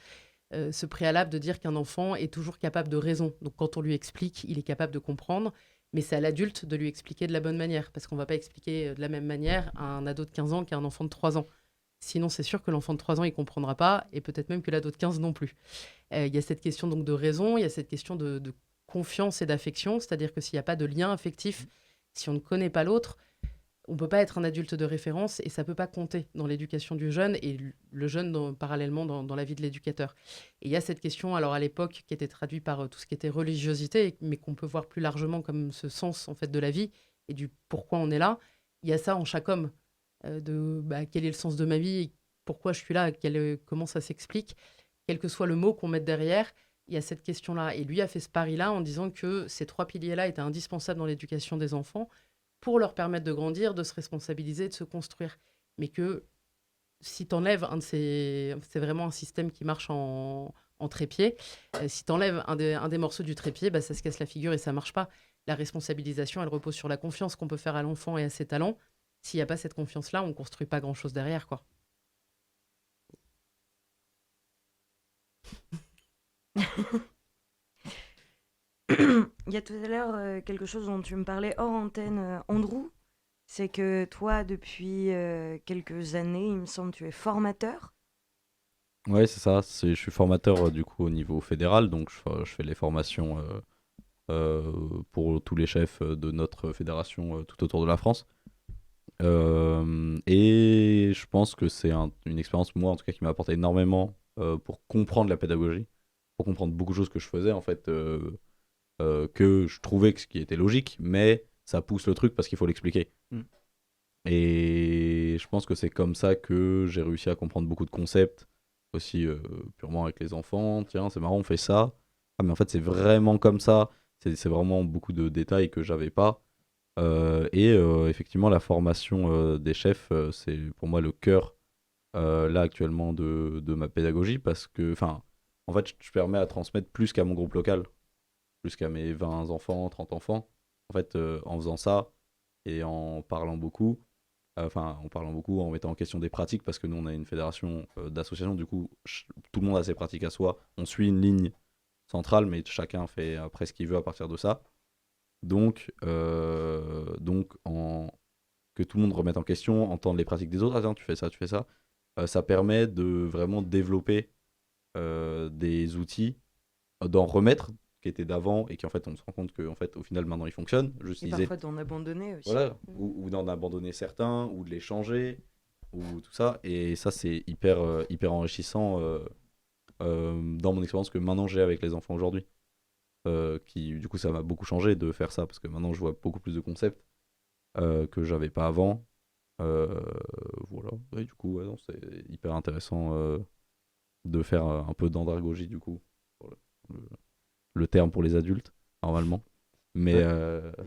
Ce préalable de dire qu'un enfant est toujours capable de raison. Donc quand on lui explique, il est capable de comprendre, mais c'est à l'adulte de lui expliquer de la bonne manière, parce qu'on ne va pas expliquer de la même manière à un ado de 15 ans qu'à un enfant de 3 ans. Sinon, c'est sûr que l'enfant de 3 ans, il ne comprendra pas, et peut-être même que l'ado de 15 non plus. Il y a cette question donc de raison, il y a cette question de confiance et d'affection, c'est-à-dire que s'il n'y a pas de lien affectif, si on ne connaît pas l'autre, on ne peut pas être un adulte de référence et ça ne peut pas compter dans l'éducation du jeune et le jeune parallèlement dans la vie de l'éducateur. Et il y a cette question, alors à l'époque, qui était traduite par tout ce qui était religiosité, mais qu'on peut voir plus largement comme ce sens en fait de la vie et du pourquoi on est là. Il y a ça en chaque homme, quel est le sens de ma vie, et pourquoi je suis là, comment ça s'explique, quel que soit le mot qu'on mette derrière. Il y a cette question-là. Et lui a fait ce pari-là en disant que ces 3 piliers-là étaient indispensables dans l'éducation des enfants pour leur permettre de grandir, de se responsabiliser, de se construire. Mais que si tu enlèves c'est vraiment un système qui marche en trépied. Si tu enlèves un des morceaux du trépied, ça se casse la figure et ça marche pas. La responsabilisation, elle repose sur la confiance qu'on peut faire à l'enfant et à ses talents. S'il n'y a pas cette confiance-là, on ne construit pas grand-chose derrière, quoi. Il y a tout à l'heure quelque chose dont tu me parlais hors antenne, Andrew. C'est que toi, depuis quelques années, il me semble, tu es formateur. Ouais, c'est ça. Je suis formateur du coup au niveau fédéral, donc je fais les formations pour tous les chefs de notre fédération tout autour de la France. Et je pense que c'est une expérience, moi en tout cas, qui m'a apporté énormément pour comprendre la pédagogie, pour comprendre beaucoup de choses que je faisais en fait, que je trouvais que ce qui était logique, mais ça pousse le truc parce qu'il faut l'expliquer. Et je pense que c'est comme ça que j'ai réussi à comprendre beaucoup de concepts, aussi purement avec les enfants. Tiens, c'est marrant, on fait ça. Ah, mais en fait, c'est vraiment comme ça. C'est vraiment beaucoup de détails que j'avais pas. Effectivement, la formation des chefs, c'est pour moi le cœur là actuellement de ma pédagogie parce que, enfin, en fait, je permets à transmettre plus qu'à mon groupe local, plus qu'à mes 20 enfants, 30 enfants. En fait, en faisant ça et en parlant beaucoup, en mettant en question des pratiques, parce que nous, on a une fédération d'associations, du coup, tout le monde a ses pratiques à soi. On suit une ligne centrale, mais chacun fait après ce qu'il veut à partir de ça. Donc que tout le monde remette en question, entendre les pratiques des autres. Ah tiens, tu fais ça. Ça permet de vraiment développer des outils, d'en remettre qui étaient d'avant et qui en fait on se rend compte que en fait au final maintenant ils fonctionnent. Juste Et parfois d'en abandonner aussi. voilà, ou d'en abandonner certains, ou de les changer, ou tout ça. Et ça c'est hyper enrichissant dans mon expérience que maintenant j'ai avec les enfants aujourd'hui. Qui du coup ça m'a beaucoup changé de faire ça parce que maintenant je vois beaucoup plus de concepts que j'avais pas avant. Voilà. Et du coup, non, c'est hyper intéressant de faire un peu d'andragogie, du coup. Voilà. Le terme pour les adultes, normalement. Mais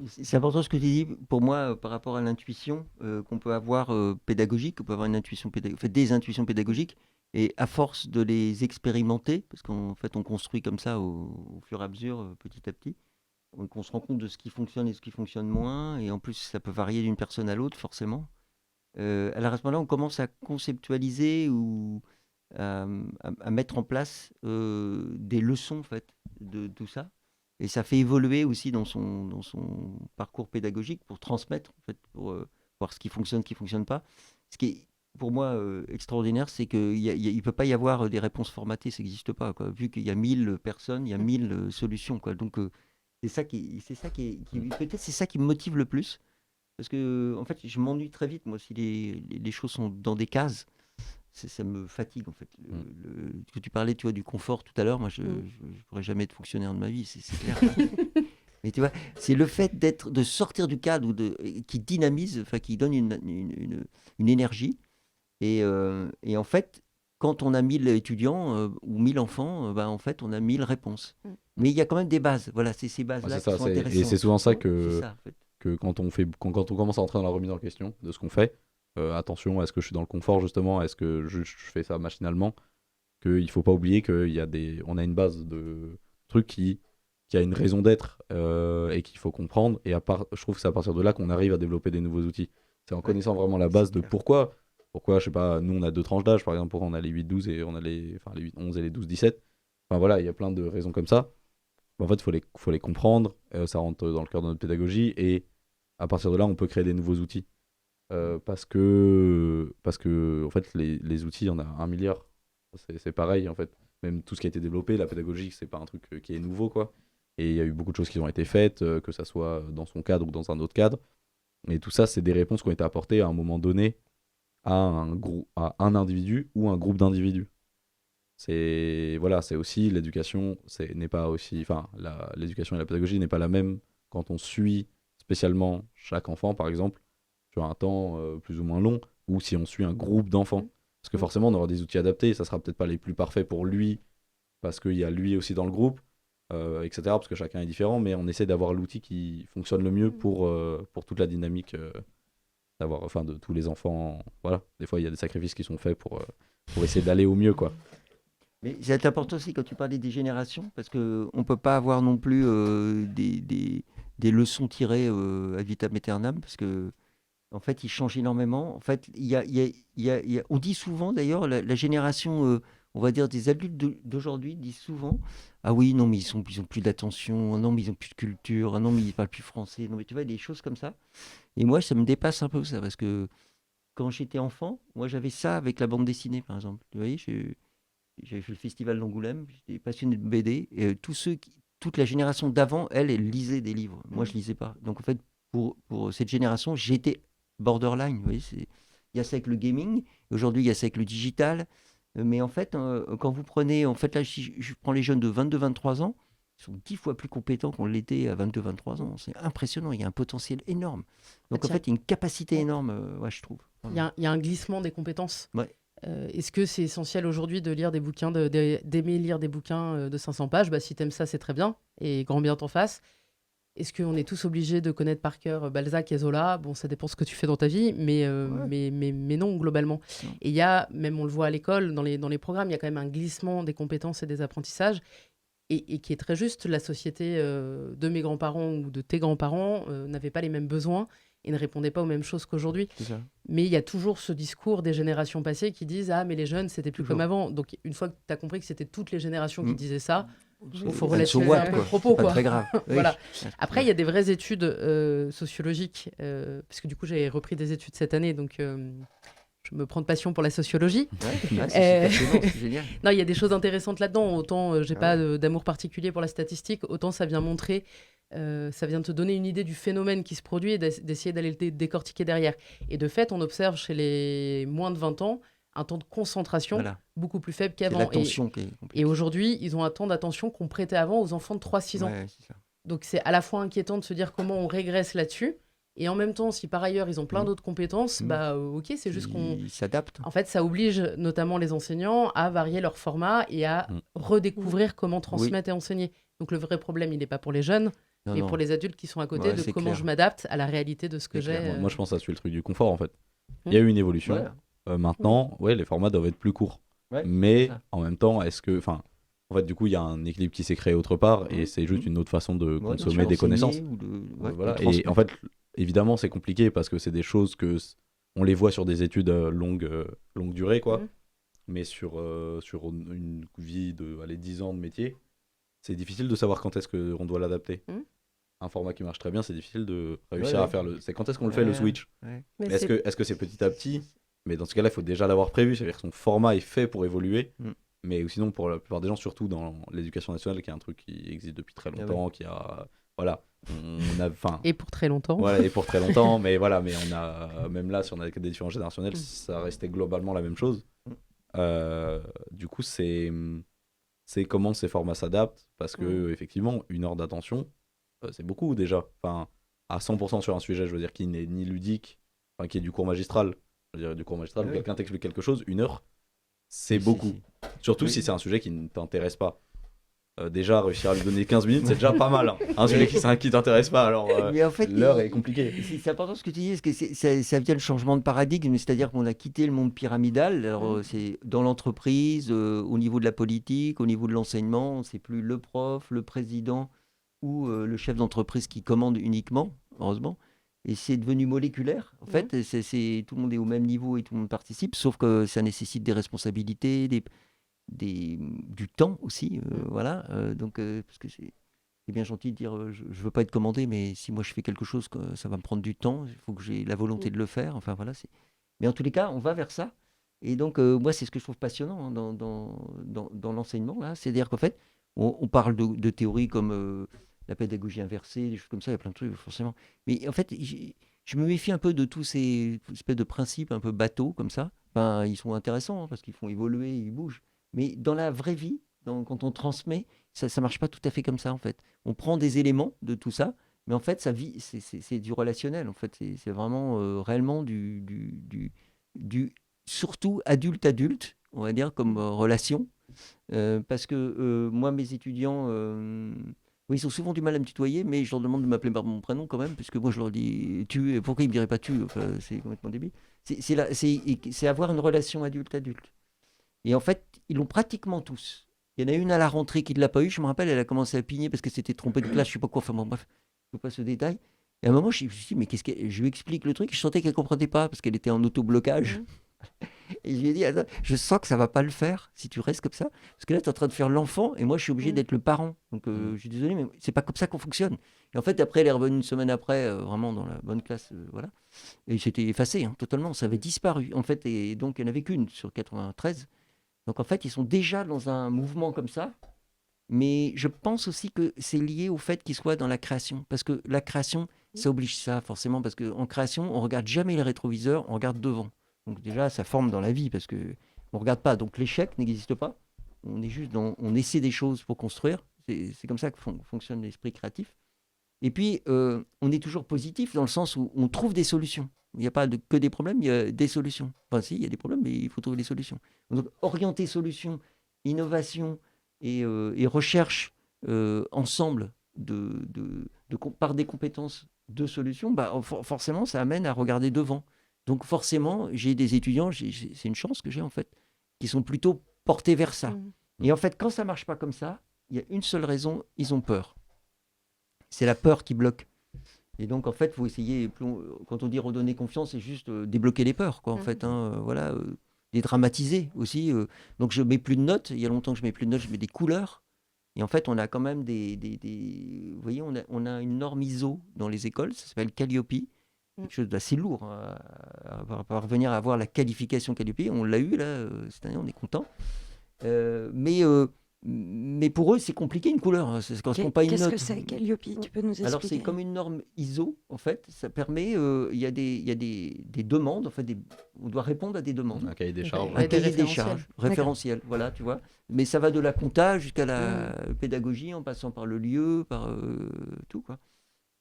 C'est important ce que tu dis pour moi par rapport à l'intuition qu'on peut avoir pédagogique, on peut avoir une intuition des intuitions pédagogiques, et à force de les expérimenter, parce qu'en fait on construit comme ça au fur et à mesure, petit à petit, on se rend compte de ce qui fonctionne et ce qui fonctionne moins, et en plus ça peut varier d'une personne à l'autre forcément. À ce moment-là, on commence à conceptualiser ou à mettre en place des leçons en fait, de tout ça. Et ça fait évoluer aussi dans son parcours pédagogique pour transmettre, en fait, pour voir ce qui fonctionne pas. Ce qui est pour moi extraordinaire, c'est qu'il ne peut pas y avoir des réponses formatées, ça n'existe pas, quoi. Vu qu'il y a 1000 personnes, il y a 1000 solutions, quoi. Donc c'est ça qui peut-être c'est ça qui me motive le plus. Parce que en fait, je m'ennuie très vite, moi, si les choses sont dans des cases. Ça me fatigue en fait. Que tu parlais, tu vois, du confort tout à l'heure. Moi, je pourrais jamais être fonctionnaire de ma vie, c'est clair. Mais tu vois, c'est le fait de sortir du cadre qui dynamise, enfin qui donne une énergie. Et en fait, quand on a 1000 étudiants ou 1000 enfants, en fait, on a 1000 réponses. Mais il y a quand même des bases. Voilà, c'est ces bases-là qui sont intéressantes. Et c'est souvent ça que, c'est ça, en fait. que quand on commence à entrer dans la remise en question de ce qu'on fait, attention, est-ce que je suis dans le confort justement, est-ce que je fais ça machinalement, qu'il faut pas oublier on a une base de trucs qui a une raison d'être et qu'il faut comprendre. Et je trouve que c'est à partir de là qu'on arrive à développer des nouveaux outils. C'est en connaissant vraiment la base de pourquoi, je sais pas, nous on a 2 tranches d'âge par exemple, pourquoi on a les 8-12 et on a les 8-11 et les 12-17. Enfin voilà, il y a plein de raisons comme ça. En fait, il faut les comprendre, ça rentre dans le cœur de notre pédagogie et à partir de là, on peut créer des nouveaux outils. Parce que en fait, les outils, il y en a 1 milliard. C'est pareil, en fait. Même tout ce qui a été développé, la pédagogie, c'est pas un truc qui est nouveau, quoi. Et il y a eu beaucoup de choses qui ont été faites, que ça soit dans son cadre ou dans un autre cadre. Et tout ça, c'est des réponses qui ont été apportées à un moment donné à un individu ou un groupe d'individus. C'est aussi l'éducation, n'est pas aussi, enfin, l'éducation et la pédagogie n'est pas la même quand on suit spécialement chaque enfant, par exemple, sur un temps plus ou moins long, ou si on suit un groupe d'enfants. Parce que forcément, on aura des outils adaptés, ça sera peut-être pas les plus parfaits pour lui, parce qu'il y a lui aussi dans le groupe, etc., parce que chacun est différent, mais on essaie d'avoir l'outil qui fonctionne le mieux pour toute la dynamique de tous les enfants. Voilà, des fois, il y a des sacrifices qui sont faits pour essayer d'aller au mieux, quoi. Mais c'est important aussi quand tu parlais des générations, parce qu'on ne peut pas avoir non plus des leçons tirées ad vitam aeternam, parce que en fait, ils changent énormément. En fait, on dit souvent, d'ailleurs, la génération, on va dire, des adultes d'aujourd'hui disent souvent, ah oui, non, mais ils ont plus d'attention, non, mais ils ont plus de culture, non, mais ils parlent plus français, non, mais tu vois, des choses comme ça. Et moi, ça me dépasse un peu ça, parce que quand j'étais enfant, moi, j'avais ça avec la bande dessinée, par exemple. Vous voyez, j'avais fait le festival d'Angoulême, j'étais passionné de BD, et toute la génération d'avant, elle lisait des livres. Moi, je lisais pas. Donc, en fait, pour cette génération, j'étais borderline. Vous voyez, il y a ça avec le gaming, aujourd'hui, il y a ça avec le digital. Mais en fait, quand vous prenez, en fait, là, je prends les jeunes de 22-23 ans, ils sont 10 fois plus compétents qu'on l'était à 22-23 ans. C'est impressionnant, il y a un potentiel énorme. Donc, en fait, il y a une capacité énorme, je trouve. Il y a un glissement des compétences. Ouais. Est-ce que c'est essentiel aujourd'hui de lire des bouquins, d'aimer lire des bouquins de 500 pages ? Si t'aimes ça, c'est très bien, et grand bien t'en fasse. Est-ce qu'on est tous obligés de connaître par cœur Balzac et Zola? Bon, ça dépend ce que tu fais dans ta vie, mais non, globalement. Non. Et il y a, même on le voit à l'école, dans les programmes, il y a quand même un glissement des compétences et des apprentissages, et qui est très juste. La société de mes grands-parents ou de tes grands-parents n'avait pas les mêmes besoins et ne répondait pas aux mêmes choses qu'aujourd'hui. C'est ça. Mais il y a toujours ce discours des générations passées qui disent « Ah, mais les jeunes, c'était plus Toujours. comme avant ». Donc, une fois que tu as compris que c'était toutes les générations qui Mm. disaient ça, il faut And relativiser so what, un peu quoi. le propos, C'est pas quoi. très grave. Oui. Voilà. Après, il y a des vraies études sociologiques, parce que du coup, j'ai repris des études cette année, donc je me prends de passion pour la sociologie. Ouais, c'est super passionnant, c'est génial. Non, il y a des choses intéressantes là-dedans. Autant j'ai Ah pas ouais. d'amour particulier pour la statistique, autant ça vient montrer, ça vient te donner une idée du phénomène qui se produit et d'essayer d'aller le décortiquer derrière. Et de fait, on observe chez les moins de 20 ans un temps de concentration Voilà. beaucoup plus faible C'est qu'avant. l'attention qui est Et compliquée. aujourd'hui, ils ont un temps d'attention qu'on prêtait avant aux enfants de 3-6 ans. Ouais, c'est ça. Donc c'est à la fois inquiétant de se dire comment on régresse là-dessus, et en même temps, si par ailleurs ils ont plein Mm. d'autres compétences, Mm. bah ok, c'est juste qu'on... Ils s'adaptent. En fait, ça oblige notamment les enseignants à varier leur format et à Mm. redécouvrir comment transmettre et enseigner. Donc le vrai problème, il n'est pas pour les jeunes, Non, mais non. pour les adultes qui sont à côté, Ouais, de c'est comment clair. je m'adapte à la réalité de ce que C'est j'ai. clair. Moi, je pense que ça suit le truc du confort, en fait. Il y a eu une évolution. Voilà. Maintenant, ouais, les formats doivent être plus courts. Ouais, Mais c'est ça. en même temps, est-ce que... Enfin, en fait, du coup, il y a un équilibre qui s'est créé autre part, et Mhm. c'est juste une autre façon de Ouais, bien consommer sûr, des connaissances. enseigner ou de Voilà. Et transmettre. en fait, évidemment, c'est compliqué parce que c'est des choses on les voit sur des études longue durée, quoi. Mhm. Mais sur une vie de 10 ans de métier, c'est difficile de savoir quand est-ce qu'on doit l'adapter. Mhm. Un format qui marche très bien, c'est difficile de réussir Ouais, à faire le. C'est quand est-ce qu'on le fait, le Ouais. switch? Ouais. Mais Est-ce que c'est petit à petit? Mais dans ce cas-là, il faut déjà l'avoir prévu, c'est-à-dire que son format est fait pour évoluer. Mm. Mais sinon, pour la plupart des gens, surtout dans l'éducation nationale, qui est un truc qui existe depuis très Ah longtemps, qui a. Voilà. On a. Enfin. Et pour très longtemps. Voilà, et pour très longtemps, mais voilà, mais on a. Même là, si on a des différences générationnelles, Mm. ça restait globalement la même chose. Du coup, c'est comment ces formats s'adaptent, parce que, effectivement, 1 heure d'attention, c'est beaucoup déjà. Enfin, à 100% sur un sujet, je veux dire, qui n'est ni ludique, enfin, qui est du cours magistral. Je veux dire, du cours magistral, où Oui. quelqu'un t'explique quelque chose, 1 heure, c'est Si, beaucoup. si. Surtout Oui. si c'est un sujet qui ne t'intéresse pas. Déjà, réussir à lui donner 15 minutes, c'est déjà pas mal. Hein. Un sujet qui t'intéresse pas, alors Mais en fait, l'heure est compliquée. C'est important ce que tu dis, parce que ça vient le changement de paradigme, c'est-à-dire qu'on a quitté le monde pyramidal. Alors, c'est dans l'entreprise, au niveau de la politique, au niveau de l'enseignement, c'est plus le prof, le président ou le chef d'entreprise qui commande uniquement, heureusement. Et c'est devenu moléculaire. En fait, tout le monde est au même niveau et tout le monde participe, sauf que ça nécessite des responsabilités, du temps aussi. Voilà. Donc, parce que c'est bien gentil de dire je veux pas être commandé, mais si moi je fais quelque chose, ça va me prendre du temps, il faut que j'ai la volonté de le faire. Enfin voilà. Mais en tous les cas, on va vers ça. Et donc, moi, c'est ce que je trouve passionnant hein, dans l'enseignement. Là. C'est-à-dire qu'en fait, on parle de théories comme la pédagogie inversée, des choses comme ça, il y a plein de trucs, forcément. Mais en fait, je me méfie un peu de tous ces espèces de principes un peu bateaux comme ça. Enfin, ils sont intéressants hein, parce qu'ils font évoluer, ils bougent. Mais dans la vraie vie, quand on transmet, ça ne marche pas tout à fait comme ça, en fait. On prend des éléments de tout ça, mais en fait, c'est du relationnel. En fait, c'est vraiment réellement du surtout adulte-adulte, on va dire, comme relation. Parce que moi, mes étudiants, oui, ils ont souvent du mal à me tutoyer, mais je leur demande de m'appeler par mon prénom quand même, puisque moi, je leur dis tu, et pourquoi ils ne me diraient pas tu? Enfin, c'est complètement débile. C'est avoir une relation adulte-adulte. Et en fait, ils l'ont pratiquement tous. Il y en a une à la rentrée qui ne l'a pas eu. Je me rappelle, elle a commencé à pigner parce que c'était trompée de classe, je ne sais pas quoi. Enfin bon, bref, je ne veux pas ce détail. Et à un moment, je me suis dit, mais je lui explique le truc. Je sentais qu'elle ne comprenait pas parce qu'elle était en autoblocage. Et je lui ai dit, attends, je sens que ça ne va pas le faire si tu restes comme ça. Parce que là, tu es en train de faire l'enfant et moi, je suis obligé d'être le parent. Donc, je suis désolé, mais c'est pas comme ça qu'on fonctionne. Et en fait, après, elle est revenue une semaine après, vraiment dans la bonne classe. Voilà. Et c'était effacé, hein, totalement. Ça avait disparu. En fait, et donc, il n'y en avait qu'une sur 93. Donc en fait, ils sont déjà dans un mouvement comme ça, mais je pense aussi que c'est lié au fait qu'ils soient dans la création, parce que la création, ça oblige ça forcément, parce qu'en création, on regarde jamais les rétroviseurs, on regarde devant. Donc déjà, ça forme dans la vie, parce que on regarde pas. Donc l'échec n'existe pas. On est juste on essaie des choses pour construire. C'est comme ça que fonctionne l'esprit créatif. Et puis, on est toujours positif dans le sens où on trouve des solutions. Il n'y a pas que des problèmes, il y a des solutions. Enfin, si, il y a des problèmes, mais il faut trouver des solutions. Donc, orienter solutions, innovation et recherche ensemble par des compétences de solution, forcément, ça amène à regarder devant. Donc forcément, j'ai des étudiants, c'est une chance que j'ai en fait, qui sont plutôt portés vers ça. Et en fait, quand ça marche pas comme ça, il y a une seule raison, ils ont peur. C'est la peur qui bloque. Et donc, en fait, il faut essayer, quand on dit redonner confiance, c'est juste débloquer les peurs, quoi, en fait. Voilà, dédramatiser aussi. Donc, je mets plus de notes. Il y a longtemps que je mets plus de notes, je mets des couleurs. Et en fait, on a quand même vous voyez, on a une norme ISO dans les écoles, ça s'appelle Calliope. Quelque chose d'assez lourd à parvenir à avoir la qualification Calliope. On l'a eu, là, cette année, on est content. Mais pour eux, c'est compliqué une couleur. Ça ne correspond pas à une note. Qu'est-ce que c'est, Calliope? Tu peux nous expliquer? Alors, c'est comme une norme ISO, en fait. Ça permet, il y a des demandes. En fait, on doit répondre à des demandes. Un cahier des charges. Un cahier des charges référentiel, voilà, tu vois. Mais ça va de la compta jusqu'à la pédagogie, en passant par le lieu, par tout, quoi.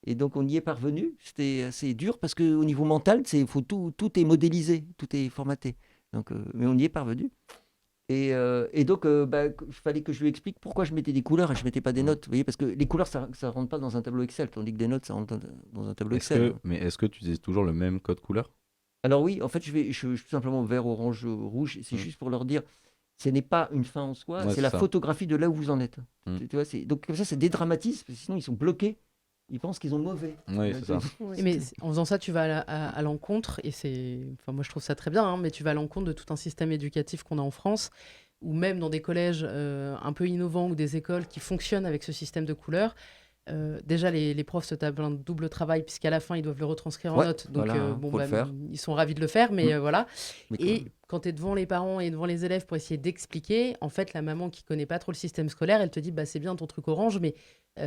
Et donc, on y est parvenu. C'était assez dur parce qu'au niveau mental, tout est modélisé, tout est formaté. Donc, mais on y est parvenu. Et donc, il fallait que je lui explique pourquoi je mettais des couleurs et je ne mettais pas des notes. Vous voyez, parce que les couleurs, ça ne rentre pas dans un tableau Excel, tandis que des notes, ça rentre dans un tableau Excel. Mais est-ce que tu utilises toujours le même code couleur? Alors oui, en fait, je suis tout simplement vert, orange, rouge. C'est juste pour leur dire, ce n'est pas une fin en soi, c'est la photographie de là où vous en êtes. Tu vois, donc comme ça dédramatise, parce que sinon ils sont bloqués. Ils pensent qu'ils ont mauvais. Oui, c'est ça. Mais en faisant ça, tu vas à l'encontre, et moi je trouve ça très bien, hein, mais tu vas à l'encontre de tout un système éducatif qu'on a en France, ou même dans des collèges un peu innovants ou des écoles qui fonctionnent avec ce système de couleurs. Déjà, les profs se tapent un double travail, puisqu'à la fin, ils doivent le retranscrire en notes. Donc, voilà, ils sont ravis de le faire, mais voilà. Mais quand tu es devant les parents et devant les élèves pour essayer d'expliquer, en fait, la maman qui connaît pas trop le système scolaire, elle te dit c'est bien ton truc orange, mais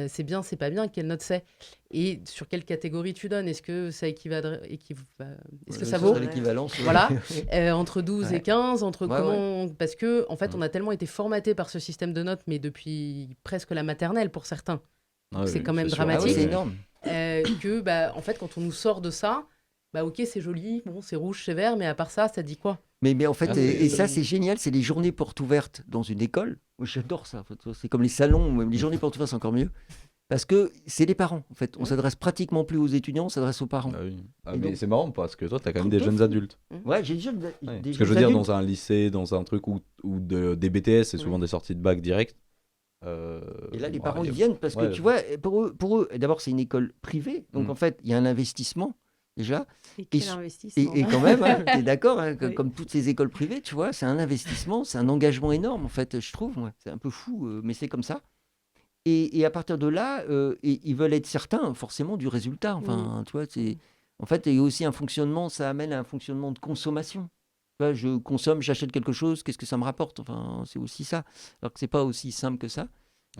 c'est bien, c'est pas bien, quelle note c'est? Et sur quelle catégorie tu donnes? Est-ce que ça est-ce que ça vaut l'équivalence? Voilà, entre 12 et 15, Ouais. Parce que, en fait, on a tellement été formaté par ce système de notes, mais depuis presque la maternelle pour certains. C'est quand même dramatique. C'est énorme. En fait, quand on nous sort de ça, ok, c'est joli, bon, c'est rouge, c'est vert, mais à part ça, ça dit quoi? Mais en fait, ça c'est génial, c'est les journées portes ouvertes dans une école. Moi, j'adore ça. En fait. C'est comme les salons, même les journées portes ouvertes, c'est encore mieux. Parce que c'est les parents, en fait. On s'adresse pratiquement plus aux étudiants, on s'adresse aux parents. Mais donc... c'est marrant parce que toi, tu as quand même des jeunes adultes. Ouais, j'ai des jeunes Parce que je veux dire, dans un lycée, dans un truc où des BTS, c'est souvent des sorties de bac direct. Et là, les parents, ils viennent parce que, tu vois, pour eux d'abord, c'est une école privée. Donc, en fait, il y a un investissement, déjà. Et quel investissement, et quand même, tu es d'accord, comme toutes ces écoles privées, tu vois, c'est un investissement, c'est un engagement énorme, en fait, je trouve. Moi. C'est un peu fou, mais c'est comme ça. Et à partir de là, ils veulent être certains, forcément, du résultat. Enfin, tu vois, en fait, il y a aussi un fonctionnement, ça amène à un fonctionnement de consommation. Tu vois, je consomme, j'achète quelque chose, qu'est-ce que ça me rapporte? Enfin, c'est aussi ça. Alors que c'est pas aussi simple que ça.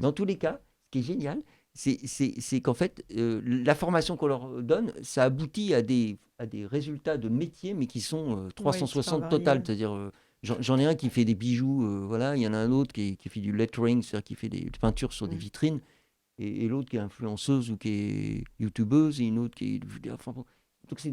Dans tous les cas, ce qui est génial, c'est qu'en fait, la formation qu'on leur donne, ça aboutit à des résultats de métier, mais qui sont 360 total. C'est-à-dire, j'en ai un qui fait des bijoux, voilà. Il y en a un autre qui fait du lettering, c'est-à-dire qui fait des peintures sur des vitrines, et l'autre qui est influenceuse ou qui est youtubeuse, et une autre qui est... Enfin, bon. Donc,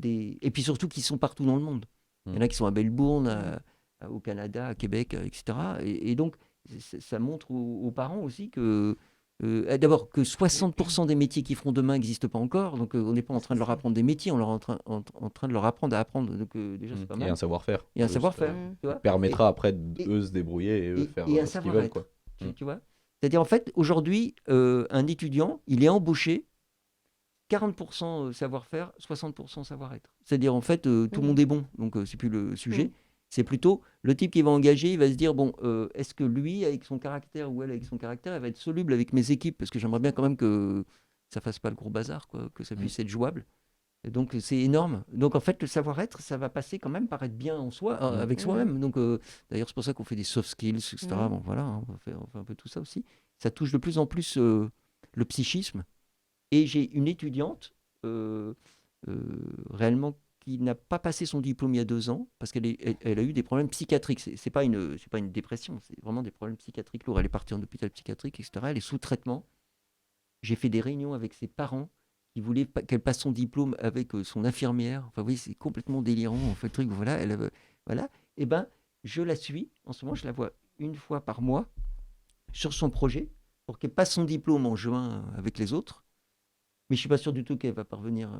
et puis surtout, qui sont partout dans le monde. Il y en a qui sont à Melbourne, au Canada, à Québec, etc. Et donc, ça montre aux parents aussi que, d'abord, que 60% des métiers qu'ils feront demain n'existent pas encore. Donc, on n'est pas en train de leur apprendre des métiers, on est en train de leur apprendre à apprendre. Donc, déjà, c'est pas mal. Et un savoir-faire. Et un savoir-faire. Tu vois, permettra après d'eux se débrouiller et faire ce qu'ils veulent. Quoi. Tu vois, c'est-à-dire, en fait, aujourd'hui, un étudiant, il est embauché 40% savoir-faire, 60% savoir-être. C'est-à-dire, en fait, tout le monde est bon, donc c'est plus le sujet. C'est plutôt le type qui va engager, il va se dire, est-ce que lui, avec son caractère, ou elle, avec son caractère, elle va être soluble avec mes équipes? Parce que j'aimerais bien quand même que ça fasse pas le gros bazar, quoi, que ça puisse être jouable. Et donc, c'est énorme. Donc, en fait, le savoir-être, ça va passer quand même par être bien en soi, avec soi-même. Donc, d'ailleurs, c'est pour ça qu'on fait des soft skills, etc. Bon, voilà, on va faire un peu tout ça aussi. Ça touche de plus en plus le psychisme. Et j'ai une étudiante réellement qui n'a pas passé son diplôme il y a 2 ans parce qu'elle a eu des problèmes psychiatriques. C'est pas une dépression, c'est vraiment des problèmes psychiatriques lourds. Elle est partie en hôpital psychiatrique, etc. Elle est sous traitement. J'ai fait des réunions avec ses parents qui voulaient qu'elle passe son diplôme avec son infirmière. Enfin, oui, c'est complètement délirant. En fait, le truc, voilà. Voilà. Et je la suis. En ce moment, je la vois 1 fois par mois sur son projet. pour qu'elle passe son diplôme en juin avec les autres. Mais je suis pas sûr du tout qu'elle va parvenir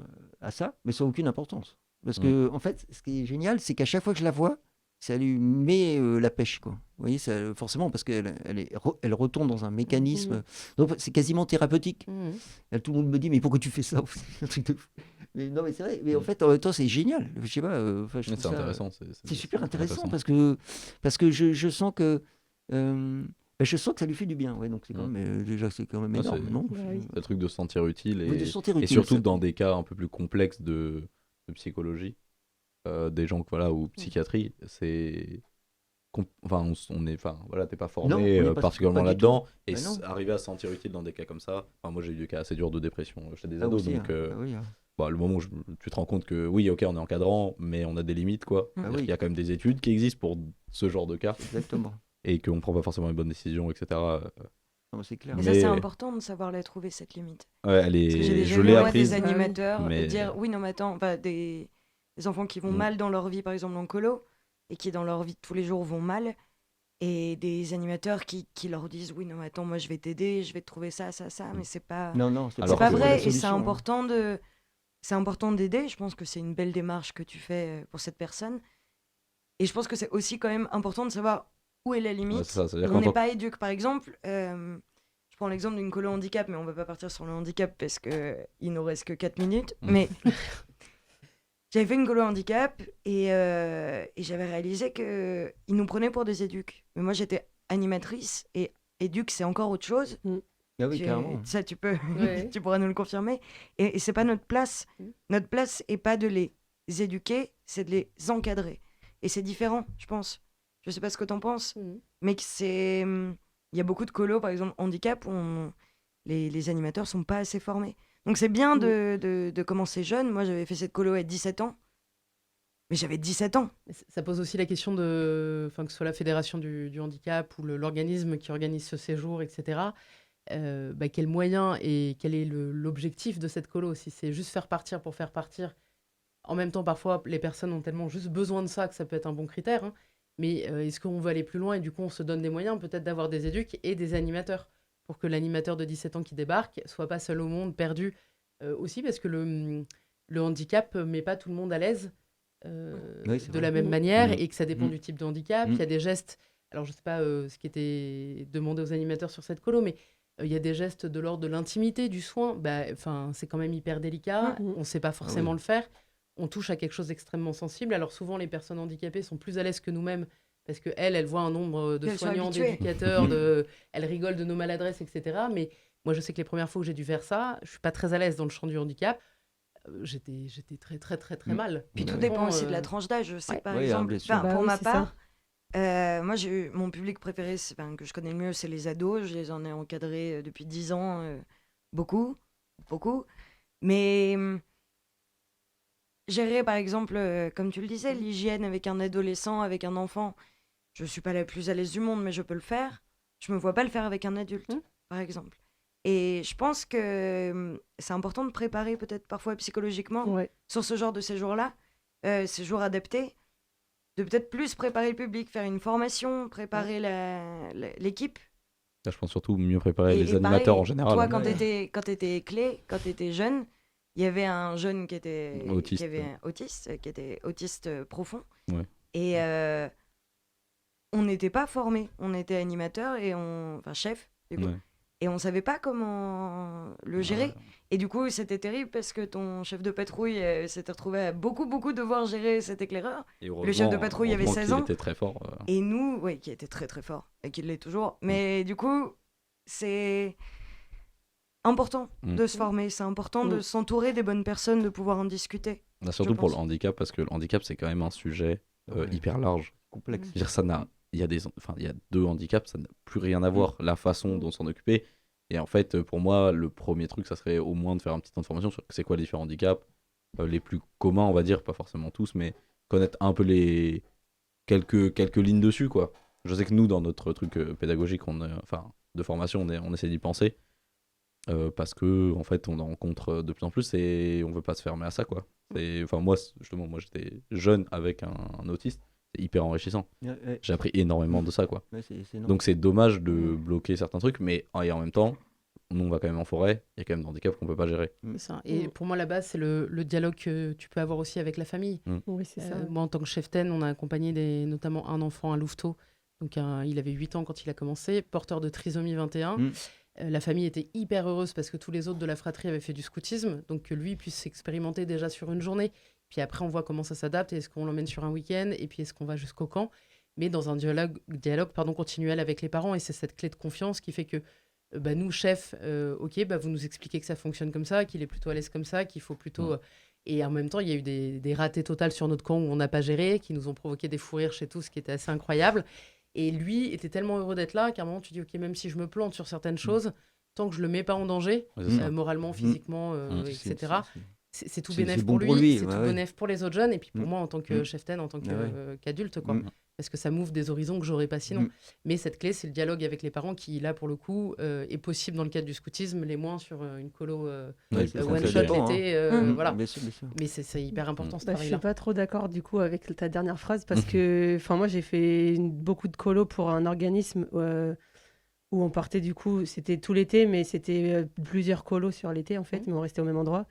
à ça, mais ça n'a aucune importance. Parce que, en fait, ce qui est génial, c'est qu'à chaque fois que je la vois, ça lui met la pêche, quoi. Vous voyez, ça, forcément, parce elle retombe dans un mécanisme. Donc, c'est quasiment thérapeutique. Et tout le monde me dit, mais pourquoi tu fais ça? Un truc de fou. Mais non, mais c'est vrai. Mais en fait, en même temps, c'est génial. Je sais pas. Enfin, je Mais trouve c'est ça- intéressant. C'est super intéressant parce que je sens que. Je sens que ça lui fait du bien. Ouais, donc, c'est quand même, déjà, c'est quand même Ouais, énorme, non? C'est le truc de se sentir utile Oui, de se sentir et utile, surtout ça. dans des cas un peu plus complexes de psychologie, des gens voilà, ou psychiatrie, c'est. Enfin, voilà, t'es pas Non, formé on n'est pas particulièrement du là-dedans. tout. Et Bah non. arriver à se sentir utile dans des cas comme ça. Enfin, moi, j'ai eu des cas assez durs de dépression chez des Ah, ados. aussi, Donc, hein. Ah oui, hein. le moment où tu te rends compte que oui, ok, on est encadrant, mais on a des limites, quoi. Ah C'est-à-dire oui. qu'il y a quand même des études qui existent pour ce genre de cas Exactement. et qu'on prend pas forcément les bonnes décisions, etc. Non, c'est clair. Mais Mais- ça, c'est important de savoir la trouver, cette limite. Ouais, Parce que j'ai déjà je vu, l'ai moi, apprise. des animateurs mais- dire oui, non, mais attends, enfin, des enfants qui vont Mm. mal dans leur vie, par exemple en colo, et qui dans leur vie de tous les jours vont mal, et des animateurs qui leur disent oui, non, mais attends, moi je vais t'aider, je vais te trouver ça, ça, ça, mais c'est pas, Non, non, c'est Alors c'est pas que- vrai, la et c'est solution, hein. important d'aider. Je pense que c'est une belle démarche que tu fais pour cette personne. Et je pense que c'est aussi quand même important de savoir où est la limite. Ouais, c'est ça, c'est-à-dire On qu'en n'est tant- pas éduque. Par exemple, je prends l'exemple d'une colo handicap, mais on va pas partir sur le handicap parce qu'il nous reste que 4 minutes. Mais j'avais fait une colo handicap et j'avais réalisé qu'ils nous prenaient pour des éduques. Mais moi, j'étais animatrice et éduque, c'est encore autre chose. Ah oui, carrément. Ça, tu peux, Ouais. tu pourras nous le confirmer. Et c'est pas notre place. Notre place est pas de les éduquer, c'est de les encadrer. Et c'est différent, je pense. Je sais pas ce que t'en penses, mais que c'est, il y a beaucoup de colos, par exemple handicap, où les animateurs sont pas assez formés. Donc c'est bien de commencer jeune. Moi, j'avais fait cette colo à 17 ans, mais j'avais 17 ans. Ça pose aussi la question que ce soit la fédération du handicap ou l'organisme qui organise ce séjour, etc. Quel moyen et quel est l'objectif de cette colo? Si c'est juste faire partir pour faire partir, en même temps, parfois, les personnes ont tellement juste besoin de ça que ça peut être un bon critère. Hein. Mais est-ce qu'on veut aller plus loin et du coup, on se donne des moyens peut-être d'avoir des éduques et des animateurs pour que l'animateur de 17 ans qui débarque soit pas seul au monde, perdu aussi, parce que le handicap met pas tout le monde à l'aise Oui, c'est de vrai. la même manière Mhm. et que ça dépend Mhm. du type de handicap. Il y a des gestes, alors je sais pas ce qui était demandé aux animateurs sur cette colo, mais il y a des gestes de l'ordre de l'intimité, du soin. C'est quand même hyper délicat. On ne sait pas forcément le faire. On touche à quelque chose d'extrêmement sensible. Alors souvent, les personnes handicapées sont plus à l'aise que nous-mêmes parce qu'elles voient un nombre de Elles sont soignants, habituées. d'éducateurs, elles rigolent de nos maladresses, etc. Mais moi, je sais que les premières fois où j'ai dû faire ça, je suis pas très à l'aise dans le champ du handicap. J'étais très, très, très, très mal. Puis tout Ouais. dépend aussi de la tranche d'âge. Je sais ouais. que par Oui, hein, exemple, bien sûr. enfin, Bah pour oui, ma c'est ça. part, moi, mon public préféré, que je connais le mieux, c'est les ados. Je les en ai encadrés depuis 10 ans, beaucoup, beaucoup. Mais gérer, par exemple, comme tu le disais, l'hygiène avec un adolescent, avec un enfant, je suis pas la plus à l'aise du monde, mais je peux le faire. Je me vois pas le faire avec un adulte, par exemple. Et je pense que c'est important de préparer peut-être parfois psychologiquement Ouais. sur ce genre de séjour-là, séjour adapté, de peut-être plus préparer le public, faire une formation, préparer l'équipe. Là, je pense surtout mieux préparer les Et animateurs pareil, en général. Toi, hein. quand t'étais clé, quand t'étais jeune, il y avait un jeune qui était Autiste. qui avait un autiste, qui était autiste profond. Ouais. Et on n'était pas formés. On était animateur et chef, du coup. Ouais. Et on savait pas comment le gérer. Ouais. Et du coup, c'était terrible parce que ton chef de patrouille s'était retrouvé à beaucoup devoir gérer cet éclaireur. Et Le chef de heureusement- patrouille avait heureusement 16 qu'il ans. était très fort. Et nous, oui, qui était très fort et qui l'est toujours. Mais du coup, c'est important de se former. C'est important de s'entourer des bonnes personnes, de pouvoir en discuter. Là, surtout pour le pense. handicap, parce que le handicap, c'est quand même un sujet Ouais. hyper large. Complexe. Je veux dire, il y a deux handicaps, ça n'a plus rien à voir, la façon dont s'en occuper. Et en fait, pour moi, le premier truc, ça serait au moins de faire une petite information sur c'est quoi les différents handicaps, les plus communs, on va dire, pas forcément tous, mais connaître un peu les quelques lignes dessus, quoi. Je sais que nous, dans notre truc pédagogique, de formation, on essaie d'y penser. Parce que en fait on en rencontre de plus en plus et on veut pas se fermer à ça, quoi. Moi justement, j'étais jeune avec un autiste, c'est hyper enrichissant. Ouais, J'ai appris énormément de ça, quoi. c'est énorme. Donc c'est dommage de bloquer certains trucs, mais et en même temps, nous on va quand même en forêt, il y a quand même des handicaps qu'on peut pas gérer. C'est ça. Et pour moi, la base, c'est le dialogue que tu peux avoir aussi avec la famille. Oui, c'est ça. Moi, en tant que chef-ten, on a accompagné notamment un enfant à Louveteaux. Donc, il avait 8 ans quand il a commencé, porteur de trisomie 21. La famille était hyper heureuse parce que tous les autres de la fratrie avaient fait du scoutisme. Donc, que lui puisse s'expérimenter déjà sur une journée. Puis après, on voit comment ça s'adapte. Est-ce qu'on l'emmène sur un week-end? Et puis, est-ce qu'on va jusqu'au camp? Mais dans un dialogue continuel avec les parents. Et c'est cette clé de confiance qui fait que nous, chefs, vous nous expliquez que ça fonctionne comme ça, qu'il est plutôt à l'aise comme ça, qu'il faut plutôt... Et en même temps, il y a eu des ratés totales sur notre camp où on n'a pas géré, qui nous ont provoqué des fous rires chez tous, ce qui était assez incroyable. Et lui était tellement heureux d'être là qu'à un moment, tu dis, OK, même si je me plante sur certaines choses, tant que je le mets pas en danger, moralement, physiquement, etc., c'est tout bénéf bon pour lui, c'est ouais, tout bénéf pour les autres jeunes, et puis pour moi, en tant que chef-ten, en tant qu'adulte, quoi. Parce que ça m'ouvre des horizons que j'aurais pas sinon. Mais cette clé, c'est le dialogue avec les parents qui, là, pour le coup, est possible dans le cadre du scoutisme, les moins sur une colo one-shot l'été. Voilà. Bien sûr. Mais c'est hyper important, ce Je travail-là. suis pas trop d'accord, du coup, avec ta dernière phrase, parce que moi, j'ai fait beaucoup de colos pour un organisme où on partait, du coup, c'était tout l'été, mais c'était plusieurs colos sur l'été, en fait, mais on restait au même endroit.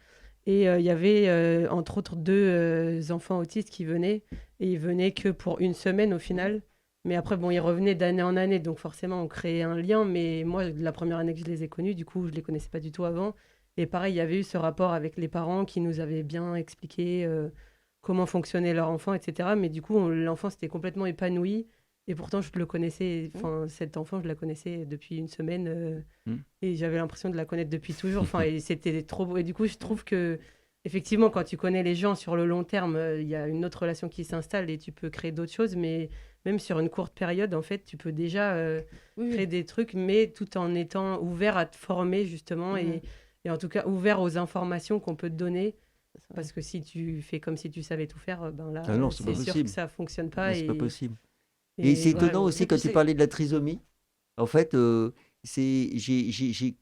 Et il y avait, entre autres, 2 enfants autistes qui venaient, et ils venaient que pour une semaine au final. Mais après, ils revenaient d'année en année, donc forcément, on créait un lien. Mais moi, la première année que je les ai connus, du coup, je les connaissais pas du tout avant. Et pareil, il y avait eu ce rapport avec les parents qui nous avaient bien expliqué comment fonctionnait leur enfant, etc. Mais du coup, l'enfant s'était complètement épanoui. Et pourtant, je le connaissais, cette enfant, je la connaissais depuis une semaine et j'avais l'impression de la connaître depuis toujours. Et c'était trop beau. Et du coup, je trouve que, effectivement, quand tu connais les gens sur le long terme, il y a une autre relation qui s'installe et tu peux créer d'autres choses. Mais même sur une courte période, en fait, tu peux déjà créer des trucs, mais tout en étant ouvert à te former, justement, et en tout cas ouvert aux informations qu'on peut te donner. Parce que si tu fais comme si tu savais tout faire, là, c'est sûr que ça ne fonctionne pas. C'est pas possible. Et c'est étonnant aussi quand tu parlais de la trisomie. En fait, j'ai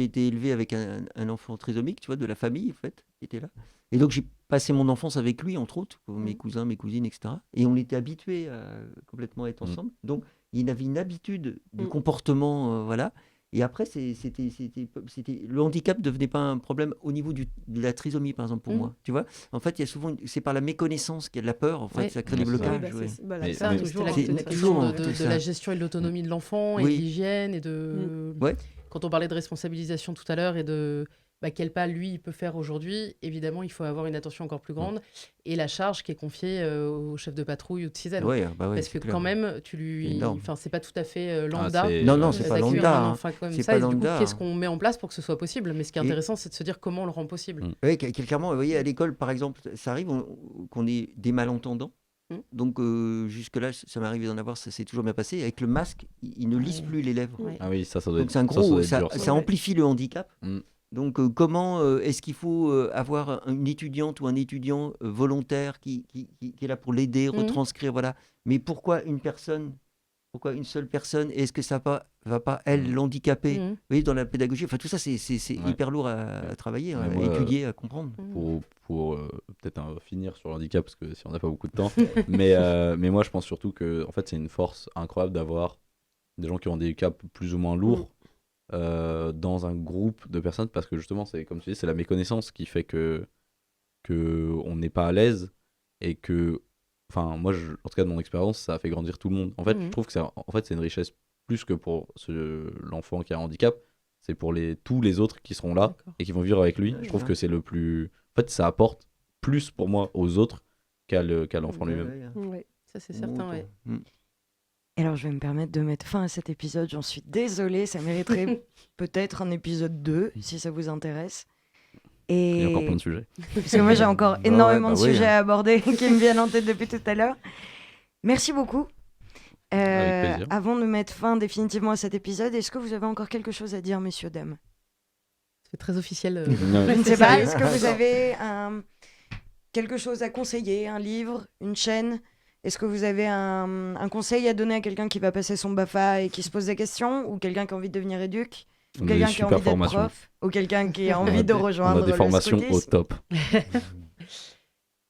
été élevé avec un enfant trisomique, tu vois, de la famille, en fait, qui était là. Et donc, j'ai passé mon enfance avec lui, entre autres, mes cousins, mes cousines, etc. Et on était habitués à complètement être ensemble. Donc, il avait une habitude du comportement, voilà. Et après, le handicap ne devenait pas un problème au niveau de la trisomie, par exemple, pour moi. Tu vois, en fait, il y a souvent, c'est par la méconnaissance qu'il y a de la peur, en fait, ça crée des blocages. C'est la question de la gestion et de l'autonomie de l'enfant, et de l'hygiène, et de... Quand on parlait de responsabilisation tout à l'heure, et de quel pas lui il peut faire aujourd'hui, évidemment, il faut avoir une attention encore plus grande, et la charge qui est confiée au chef de patrouille ou de CISEN. Parce que quand même, c'est pas tout à fait lambda. Non, c'est pas lambda. C'est pas lambda. Qu'est-ce qu'on met en place pour que ce soit possible? Mais ce qui est intéressant, c'est de se dire comment on le rend possible. Oui, clairement, vous voyez, à l'école, par exemple, ça arrive qu'on ait des malentendants. Donc jusque-là, ça m'est arrivé d'en avoir, ça s'est toujours bien passé. Avec le masque, il ne lisse plus les lèvres. Ah oui, ça doit être. Donc c'est un gros, ça amplifie le handicap. Donc comment est-ce qu'il faut avoir une étudiante ou un étudiant volontaire qui est là pour l'aider, retranscrire, voilà. Mais pourquoi une seule personne? Est-ce que ça va pas elle l'handicaper? Vous voyez, dans la pédagogie, enfin tout ça c'est hyper lourd à travailler, à étudier, à comprendre. Pour peut-être finir sur le handicap, parce que si on n'a pas beaucoup de temps, mais moi je pense surtout que en fait c'est une force incroyable d'avoir des gens qui ont des handicaps plus ou moins lourds dans un groupe de personnes, parce que justement c'est comme tu dis, c'est la méconnaissance qui fait que on n'est pas à l'aise, et que enfin moi en tout cas de mon expérience, ça a fait grandir tout le monde. En fait je trouve que c'est une richesse plus que pour l'enfant qui a un handicap, c'est pour tous les autres qui seront là et qui vont vivre avec lui. Je trouve que c'est le plus, en fait ça apporte plus pour moi aux autres qu'à l'enfant lui-même. Oui, ça c'est certain. Alors, je vais me permettre de mettre fin à cet épisode. J'en suis désolée, ça mériterait peut-être un épisode 2, si ça vous intéresse. Il y a encore plein de sujets. Parce que moi, j'ai encore énormément de sujets à aborder qui me viennent en tête depuis tout à l'heure. Merci beaucoup. Avec plaisir. Avant de mettre fin définitivement à cet épisode, est-ce que vous avez encore quelque chose à dire, messieurs, dames? C'est très officiel. Je ne sais pas, est-ce que vous avez quelque chose à conseiller, un livre, une chaîne? Est-ce que vous avez un conseil à donner à quelqu'un qui va passer son BAFA et qui se pose des questions, ou quelqu'un qui a envie de devenir éduc, ou quelqu'un qui a envie d'être prof, ou quelqu'un qui a envie de rejoindre on a des formations le scoutisme au top.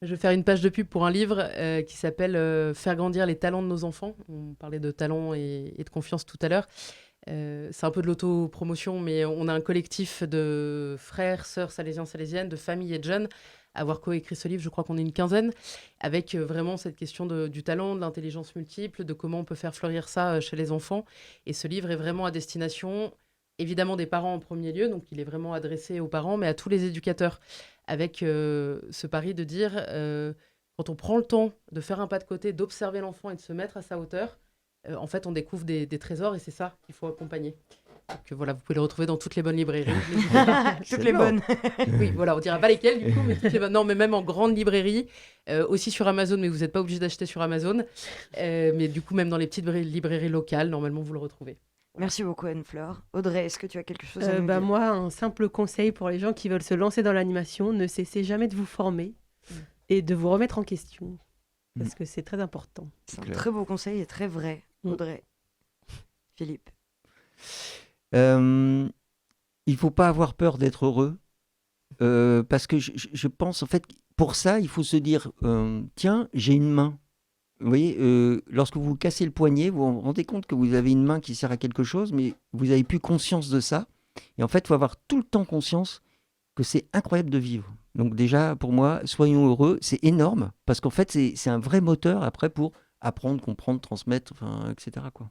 Je vais faire une page de pub pour un livre qui s'appelle Faire grandir les talents de nos enfants. On parlait de talent et de confiance tout à l'heure. C'est un peu de l'auto-promotion, mais on a un collectif de frères, sœurs salésiens, salésiennes, de familles et de jeunes à avoir coécrit ce livre. Je crois qu'on est une quinzaine, avec vraiment cette question du talent, de l'intelligence multiple, de comment on peut faire fleurir ça chez les enfants. Et ce livre est vraiment à destination, évidemment, des parents en premier lieu, donc il est vraiment adressé aux parents, mais à tous les éducateurs, avec ce pari de dire, quand on prend le temps de faire un pas de côté, d'observer l'enfant et de se mettre à sa hauteur, en fait, on découvre des trésors et c'est ça qu'il faut accompagner. Donc voilà, vous pouvez le retrouver dans toutes les bonnes librairies. Toutes les bonnes. Oui, voilà, on dira pas lesquelles du coup, mais toutes les bonnes. Non, mais même en grande librairie, aussi sur Amazon, mais vous n'êtes pas obligé d'acheter sur Amazon. Mais du coup, même dans les petites librairies locales, normalement, vous le retrouvez. Merci beaucoup Anne-Fleur. Audrey, est-ce que tu as quelque chose à nous dire? Moi, un simple conseil pour les gens qui veulent se lancer dans l'animation, ne cessez jamais de vous former et de vous remettre en question, parce que c'est très important. C'est un très beau conseil et très vrai. Audrey. Philippe. Il ne faut pas avoir peur d'être heureux, parce que je pense, en fait, pour ça, il faut se dire, tiens, j'ai une main. Vous voyez, lorsque vous cassez le poignet, vous vous rendez compte que vous avez une main qui sert à quelque chose, mais vous n'avez plus conscience de ça. Et en fait, il faut avoir tout le temps conscience que c'est incroyable de vivre. Donc déjà, pour moi, soyons heureux, c'est énorme, parce qu'en fait, c'est un vrai moteur après pour apprendre, comprendre, transmettre, etc., quoi.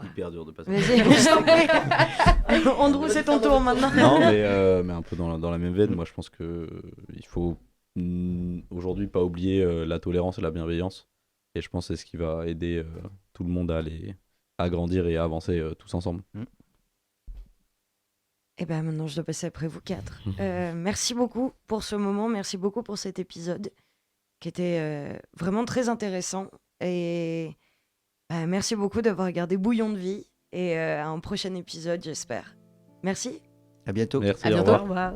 Hyper dur de passer. Vas-y, je t'en prie. Andrew, c'est ton tour maintenant. Non, mais un peu dans la même veine. Moi, je pense qu'il faut aujourd'hui pas oublier la tolérance et la bienveillance. Et je pense que c'est ce qui va aider tout le monde à grandir et à avancer tous ensemble. Et bien maintenant, je dois passer après vous quatre. Merci beaucoup pour ce moment. Merci beaucoup pour cet épisode qui était vraiment très intéressant. Et merci beaucoup d'avoir regardé Bouillon de vie. Et à un prochain épisode, j'espère. Merci. À bientôt. Merci, À au bientôt. revoir. Au revoir.